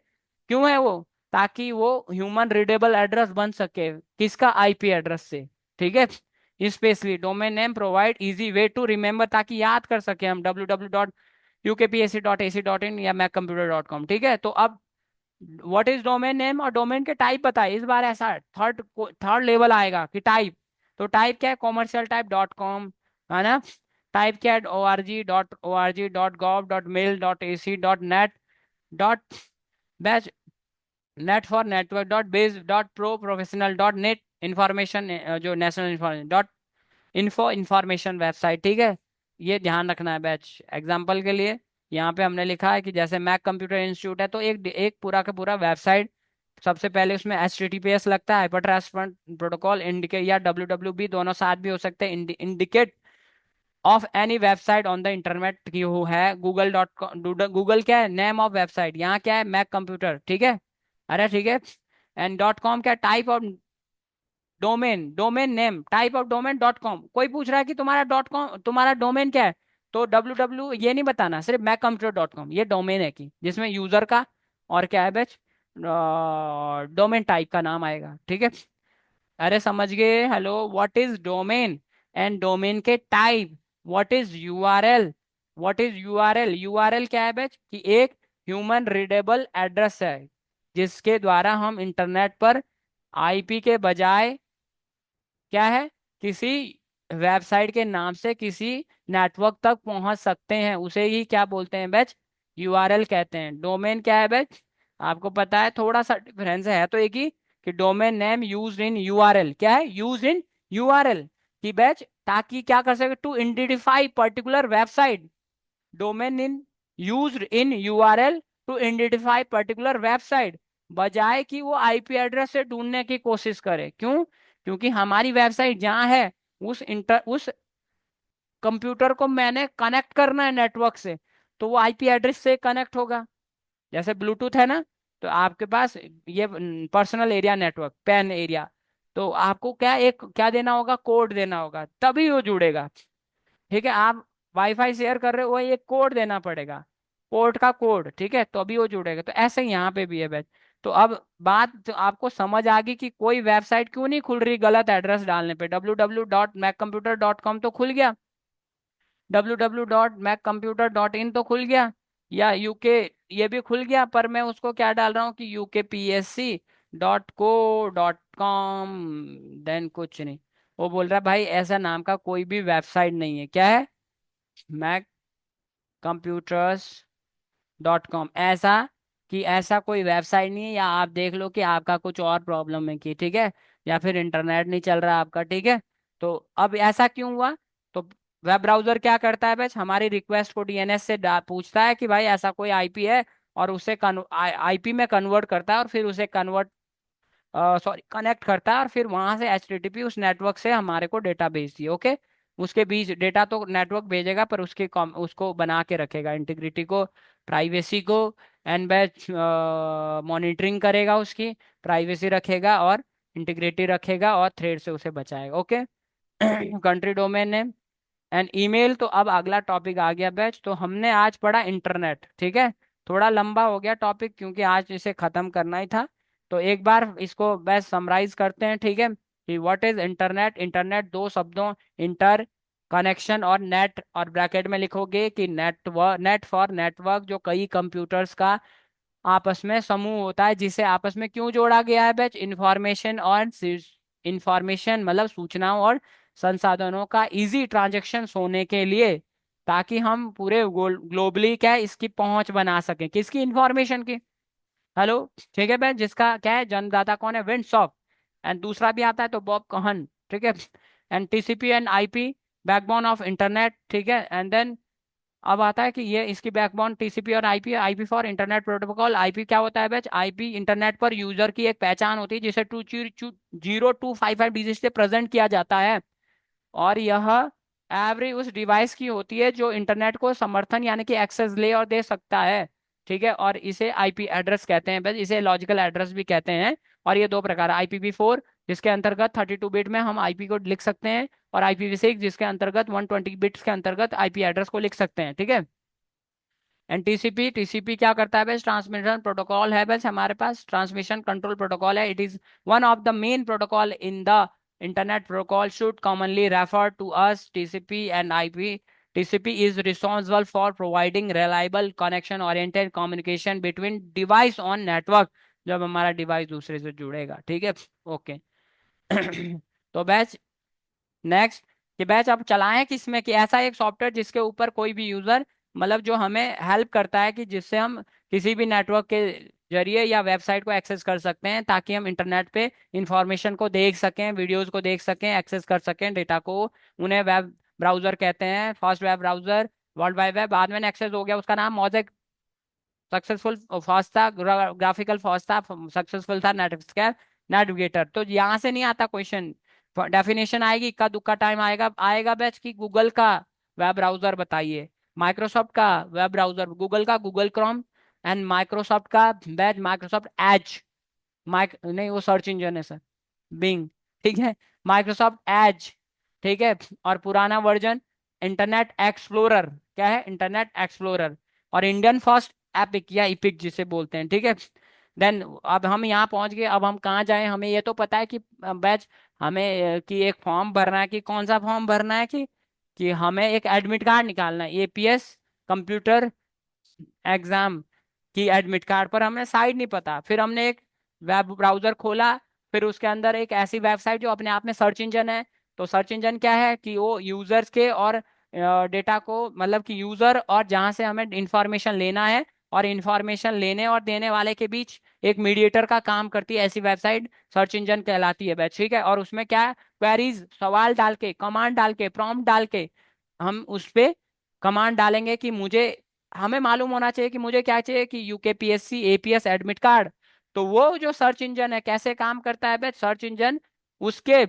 क्यों है वो, ताकि वो ह्यूमन रीडेबल एड्रेस बन सके, किसका, आईपी एड्रेस से, ठीक है। Specially domain name provide easy way to remember, ताकि याद कर सके हम www.ukpsc.ac.in या maccomputer.com, ठीक है। तो अब व्हाट इज डोमेन नेम और डोमेन के टाइप बताए, इस बार ऐसा थर्ड थर्ड लेवल आएगा कि टाइप। तो टाइप क्या है, कॉमर्शियल टाइप डॉट कॉम, है ना। टाइप क्या है, org.mail.ac.net dot batch, net for network dot base dot pro professional dot net information, जो national information dot info information website, ठीक है। ये ध्यान रखना है बैच। एग्जाम्पल के लिए यहाँ पे हमने लिखा है कि जैसे मैक कंप्यूटर इंस्टीट्यूट है, तो एक एक पूरा का पूरा वेबसाइट, सबसे पहले उसमें HTTPS लगता है, हाइपर ट्रांसपोर्ट प्रोटोकॉल इंडिकेट, या WWB, दोनों साथ भी हो सकते हैं, indicate of any website on the internet की वो है। गूगल.com, गूगल क्या है, नेम ऑफ वेबसाइट, यहाँ क्या है, मैक कंप्यूटर, ठीक है। अरे ठीक है। एंड डॉट कॉम क्या, type of domain, domain name, type of domain dot com. कोई पूछ रहा है कि तुम्हारा डॉट कॉम, तुम्हारा डोमेन क्या है, तो ये नहीं बताना, सिर्फ मैक कंप्यूटर डॉट कॉम ये डोमेन है, कि जिसमें यूजर का और क्या है बेच, डोमेन टाइप का नाम आएगा, ठीक है। अरे समझ गए, hello. What is domain and domain के type, what is URL, what is URL, URL क्या है बेच, कि एक ह्यूमन रीडेबल एड्रेस है, जिसके द्वारा हम इंटरनेट पर आईपी के बजाय क्या है, किसी वेबसाइट के नाम से किसी नेटवर्क तक पहुंच सकते हैं, उसे ही क्या बोलते हैं बैच, यूआरएल कहते हैं। डोमेन क्या है बैच, आपको पता है, थोड़ा सा डिफरेंस है तो एक ही, कि domain name used in URL, क्या है, यूज्ड इन यूआरएल, की बैच, ताकि क्या कर सके, to identify particular website. Domain in used in URL to identify particular website, बजाय कि वो आईपी एड्रेस से ढूंढने की कोशिश करे। क्यों? क्योंकि हमारी वेबसाइट जहाँ है, उस कंप्यूटर को मैंने कनेक्ट करना है नेटवर्क से, तो वो आईपी एड्रेस से कनेक्ट होगा। जैसे ब्लूटूथ है ना, तो आपके पास ये personal area network, pan area, तो आपको क्या, एक क्या देना होगा, कोड देना होगा, तभी वो जुड़ेगा, ठीक है। आप वाईफाई शेयर कर रहे हो, वही एक कोड देना पड़ेगा, पोर्ट का कोड, ठीक है, तो अभी वो जुड़ेगा। तो ऐसे ही यहाँ पे भी है बैच। तो अब बात तो आपको समझ आ गई कि कोई वेबसाइट क्यों नहीं खुल रही गलत एड्रेस डालने पे। www.maccomputer.com तो खुल गया, www.maccomputer.in तो खुल गया, या यूके ये भी खुल गया, पर मैं उसको क्या डाल रहा हूँ कि ukpsc.co.com, देन कुछ नहीं। वो बोल रहा है भाई ऐसा नाम का कोई भी वेबसाइट नहीं है, क्या है, macccomputers.com, ऐसा कि ऐसा कोई वेबसाइट नहीं है, या आप देख लो कि आपका कुछ और प्रॉब्लम है कि, ठीक है, या फिर इंटरनेट नहीं चल रहा आपका, ठीक है। तो अब ऐसा क्यों हुआ, तो वेब ब्राउजर क्या करता है बस, हमारी रिक्वेस्ट को डीएनएस से पूछता है कि भाई ऐसा कोई आईपी है, और उसे आईपी में कन्वर्ट करता है, और फिर उसे कनेक्ट करता है, और फिर वहां से एचटीटीपी उस नेटवर्क से हमारे को डेटा भेजती है, ओके। उसके बीच डेटा तो नेटवर्क भेजेगा, पर उसको बना के रखेगा, इंटीग्रिटी को, प्राइवेसी को, एंड बैच मॉनिटरिंग करेगा, उसकी प्राइवेसी रखेगा, और इंटीग्रिटी रखेगा और थ्रेड से उसे बचाएगा। Okay. Country domain name and email. तो अब अगला टॉपिक आ गया बैच। तो हमने आज पढ़ा इंटरनेट, ठीक है। थोड़ा लंबा हो गया टॉपिक क्योंकि आज इसे खत्म करना ही था। तो एक बार इसको बस समराइज करते हैं, ठीक है, कि व्हाट इज इंटरनेट। इंटरनेट दो शब्दों इंटर कनेक्शन और नेट, और ब्रैकेट में लिखोगे कि नेटवर्क, नेट फॉर नेटवर्क, जो कई कंप्यूटर्स का आपस में समूह होता है, जिसे आपस में क्यों जोड़ा गया है बैच, इंफॉर्मेशन और इंफॉर्मेशन मतलब सूचनाओं और संसाधनों का इजी ट्रांजैक्शन होने के लिए, ताकि हम पूरे ग्लोबली क्या है इसकी पहुंच बना सकें, किसकी, इंफॉर्मेशन की। हेलो, ठीक है बैच। जिसका क्या है जन्मदाता कौन है, विंडसॉफ्ट। एंड दूसरा भी आता है तो बॉब कहन, ठीक है। And TCP and IP, backbone of internet, ठीक है। एंड देन अब आता है कि ये इसकी बैकबोन टीसीपी और IP. IP for internet protocol. IP क्या होता है बैच, आईपी इंटरनेट पर यूजर की एक पहचान होती है जिसे 20255 डिजिट से प्रेजेंट किया जाता है, और यह एवरी उस डिवाइस की होती है जो इंटरनेट को समर्थन यानी कि एक्सेस ले और दे सकता है, ठीक है। और इसे आईपी एड्रेस कहते हैं बस, इसे लॉजिकल एड्रेस भी कहते हैं। और ये दो प्रकार, IPv4 जिसके अंतर्गत 32 बिट में हम आईपी को लिख सकते हैं, और IPv6 जिसके अंतर्गत 120 बिट्स के अंतर्गत आईपी एड्रेस को लिख सकते हैं, ठीक है। एंड टीसीपी, टीसीपी क्या करता है बस, ट्रांसमिशन प्रोटोकॉल है बस, हमारे पास ट्रांसमिशन कंट्रोल प्रोटोकॉल है। It is one of the main protocol in the internet protocol should commonly refer to as TCP and IP. TCP is responsible for providing reliable connection oriented communication between device on network, जब हमारा device दूसरे से जुड़ेगा, ठीक है। Okay. तो batch next, कि batch अब चलाएं किसमें, कि ऐसा एक सॉफ्टवेयर जिसके ऊपर कोई भी यूजर मतलब जो हमें हेल्प करता है, कि जिससे हम किसी भी नेटवर्क के जरिए या वेबसाइट को एक्सेस कर सकते हैं, ताकि हम इंटरनेट पे इंफॉर्मेशन को देख सकें, वीडियोस को देख सकें, एक्सेस कर सकें डेटा को। उन्हें वेब ब्राउजर कहते हैं, first web browser, world wide web. बाद में एक्सेस हो गया, उसका नाम मोज़ेक सक्सेसफुल फास्ट था, ग्राफिकल फास्ट था, सक्सेसफुल था नेटस्केप नेविगेटर। तो यहाँ से नहीं आता क्वेश्चन, डेफिनेशन आएगी, इक्का दुक्का टाइम आएगा, आएगा बैच की गूगल का वेब ब्राउजर बताइए, माइक्रोसॉफ्ट का वेब ब्राउजर, गूगल का गूगल क्रोम, एंड माइक्रोसॉफ्ट का बैच माइक्रोसॉफ्ट एज, माइक नहीं वो सर्च इंजन है सर, बिंग, ठीक है, माइक्रोसॉफ्ट एज, ठीक है। और पुराना वर्जन इंटरनेट एक्सप्लोरर, क्या है, इंटरनेट एक्सप्लोरर। और इंडियन फर्स्ट एपिक या इपिक जिसे बोलते हैं, ठीक है। देन अब हम यहाँ पहुंच गए, अब हम कहाँ जाएं, हमें ये तो पता है कि बैच हमें कि एक फॉर्म भरना है, कि कौन सा फॉर्म भरना है, कि हमें एक एडमिट कार्ड निकालना है, एपीएस कंप्यूटर एग्जाम की एडमिट कार्ड पर हमें साइट नहीं पता, फिर हमने एक वेब ब्राउजर खोला, फिर उसके अंदर एक ऐसी वेबसाइट जो अपने आप में सर्च इंजन है। तो सर्च इंजन क्या है, कि वो यूजर्स के और डेटा को मतलब कि यूजर और जहां से हमें इंफॉर्मेशन लेना है और इंफॉर्मेशन लेने और देने वाले के बीच एक मीडिएटर का काम करती है, ऐसी वेबसाइट सर्च इंजन कहलाती है बैच, ठीक है। और उसमें क्या क्वेरीज, सवाल डाल के, कमांड डाल के, प्रॉम्प्ट डाल के हम उस पे कमांड डालेंगे कि मुझे, हमें मालूम होना चाहिए कि मुझे क्या चाहिए, कि यूकेपीएससी एपीएस एडमिट कार्ड। तो वो जो सर्च इंजन है कैसे काम करता है बे, सर्च इंजन उसके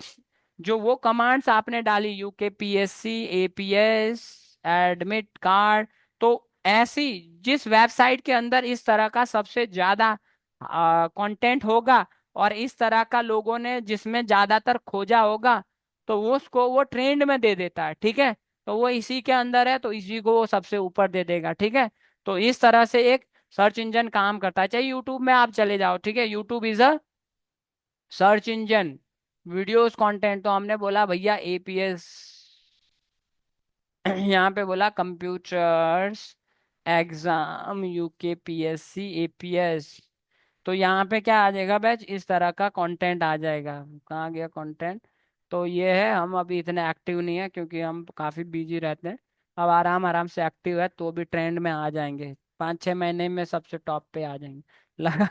जो वो कमांड्स आपने डाली, यूकेपीएससी एपीएस एडमिट कार्ड, तो ऐसी जिस वेबसाइट के अंदर इस तरह का सबसे ज्यादा कंटेंट होगा और इस तरह का लोगों ने जिसमें ज्यादातर खोजा होगा, तो वो उसको वो ट्रेंड में दे देता है, ठीक है। तो वो इसी के अंदर है तो इसी को वो सबसे ऊपर दे देगा, ठीक है। तो इस तरह से एक सर्च इंजन काम करता है, चाहे यूट्यूब में आप चले जाओ, ठीक है, YouTube is a search engine. Videos content तो हमने बोला भैया एपीएस, यहाँ पे बोला कंप्यूटर्स एग्जाम यूकेपीएससी एपीएस। तो यहाँ पे क्या आ जाएगा बैच, इस तरह का कंटेंट आ जाएगा। कहाँ गया कंटेंट, तो ये है, हम अभी इतने एक्टिव नहीं है क्योंकि हम काफ़ी बिजी रहते हैं। अब आराम आराम से एक्टिव है तो भी ट्रेंड में आ जाएंगे, 5-6 महीने में सबसे टॉप पे आ जाएंगे लगा।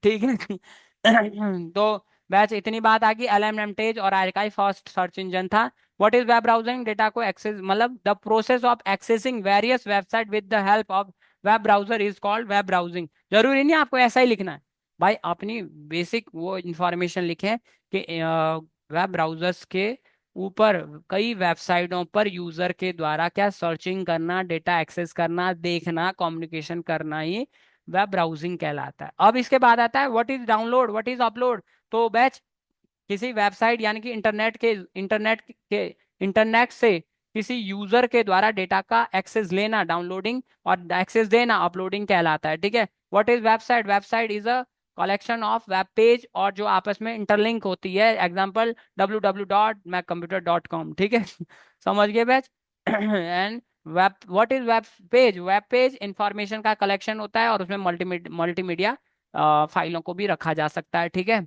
ठीक है। तो बैच इतनी बात आ गई, एलएमएमटेज और आर्काइव फर्स्ट सर्च इंजन था। What is web browsing, data को एक्सेस मतलब the process of accessing various website with the help of web browser is called web browsing. जरूरी नहीं आपको ऐसा ही लिखना है भाई, अपनी बेसिक वो इंफॉर्मेशन लिखें कि वेब ब्राउजर्स के ऊपर कई वेबसाइटों पर यूजर के द्वारा क्या सर्चिंग करना, डेटा एक्सेस करना, देखना, कम्युनिकेशन करना ही वेब ब्राउजिंग कहलाता है। अब इसके बाद आता है what is download, what is upload. तो बैच किसी वेबसाइट यानी कि इंटरनेट से किसी यूजर के द्वारा डेटा का एक्सेस लेना, डाउनलोडिंग, और एक्सेस देना अपलोडिंग कहलाता है। ठीक है। What is website? Website is a collection of web page और जो आपस में इंटरलिंक होती है। Example www.macomputer.com। ठीक है। समझ गए batch? And web, what is web page? Web page information का कलेक्शन होता है और उसमें मल्टीमीडिया फाइलों को भी रखा जा सकता है। ठीक है।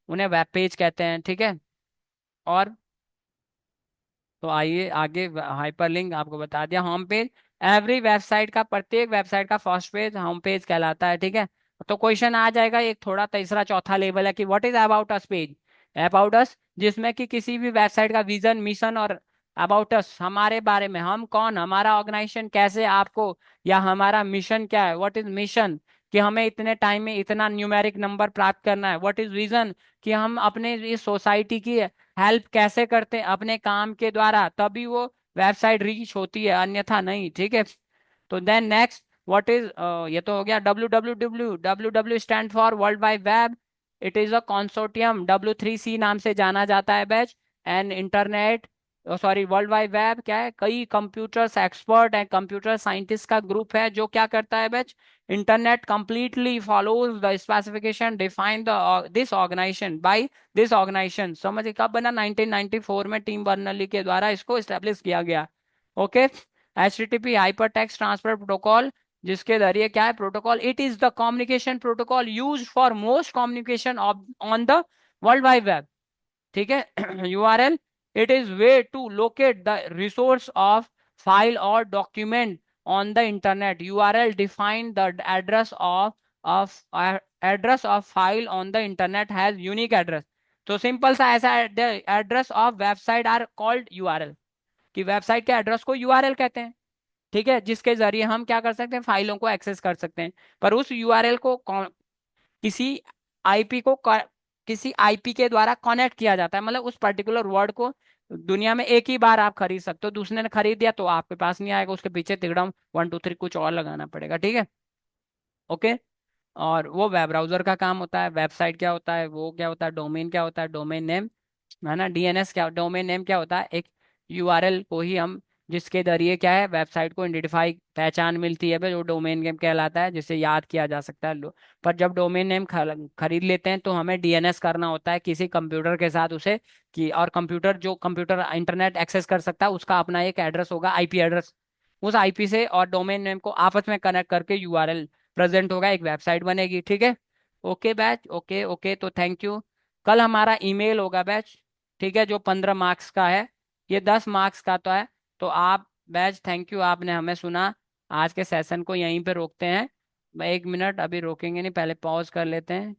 उन्हें वेब पेज कहते हैं। ठीक है। और तो आइए आगे, हाइपरलिंक आपको बता दिया। होम पेज, एवरी वेबसाइट का, प्रत्येक वेबसाइट का फर्स्ट पेज होम पेज कहलाता है। ठीक है। तो क्वेश्चन आ जाएगा एक थोड़ा तीसरा चौथा लेवल है कि what is about us page? About us, जिसमें कि किसी भी वेबसाइट का विजन, मिशन और अबाउट अस, हमारे बारे में, हम कौन, हमारा ऑर्गेनाइजेशन कैसे आपको, या हमारा मिशन क्या है। What is mission? कि हमें इतने टाइम में इतना न्यूमेरिक नंबर प्राप्त करना है। What is vision? कि हम अपने इस सोसाइटी की हेल्प कैसे करते हैं अपने काम के द्वारा, तभी वो वेबसाइट रीच होती है, अन्यथा नहीं। ठीक है। तो देन नेक्स्ट, व्हाट इज, ये तो हो गया। W stand for world wide web. It is a consortium, W3C नाम से जाना जाता है batch. And internet, sorry, world wide web क्या है? कई computers expert and computer scientist का ग्रुप है जो क्या करता है batch? Internet completely follows the specification define the this organization by this organization. समझिए कब बना? 1994 में टिम बर्नर्ली के द्वारा इसको इस्टेब्लिश किया गया। Okay. HTTP hyper text transfer protocol, जिसके जरिए क्या है? Protocol, it is the communication protocol use for most communication on the world wide web. ठीक है। URL, it is way to locate the resource of file और document on the internet. URL define the address of file on the internet has unique address. तो simple सा ऐसा, address of website are called URL, कि website के address को URL कहते हैं। ठीक है। जिसके जरिए हम क्या कर सकते हैं? फाइलों को एक्सेस कर सकते हैं। पर उस URL को किसी आईपी को किसी आईपी के द्वारा कनेक्ट किया जाता है, मतलब उस पर्टिकुलर वर्ड को दुनिया में एक ही बार आप खरीद सकते हो। दूसरे ने खरीद दिया तो आपके पास नहीं आएगा, उसके पीछे तिगड़म 1 2 3 कुछ और लगाना पड़ेगा। ठीक है। ओके। और वो वेब ब्राउजर का काम होता है। वेबसाइट क्या होता है? वो क्या होता है? डोमेन क्या होता है? डोमेन नेम, है ना। DNS क्या, डोमेन नेम क्या होता है? एक URL को ही हम, जिसके जरिए क्या है? वेबसाइट को आइडेंटिफाई, पहचान मिलती है भाई, जो डोमेन नेम कहलाता है, जिसे याद किया जा सकता है। पर जब डोमेन नेम खरीद लेते हैं तो हमें DNS करना होता है किसी कंप्यूटर के साथ उसे, कि और कंप्यूटर, जो कंप्यूटर इंटरनेट एक्सेस कर सकता है उसका अपना एक एड्रेस होगा, IP एड्रेस। उस IP से और डोमेन नेम को आपस में कनेक्ट करके URL प्रेजेंट होगा, एक वेबसाइट बनेगी। ठीक है। ओके बैच, ओके ओके, तो थैंक यू। कल हमारा ईमेल होगा बैच। ठीक है। जो 15 मार्क्स का है, ये 10 मार्क्स का तो है। तो आप बैच, थैंक यू, आपने हमें सुना। आज के सेशन को यहीं पे रोकते हैं। 1 मिनट, अभी रोकेंगे नहीं, पहले पॉज कर लेते हैं।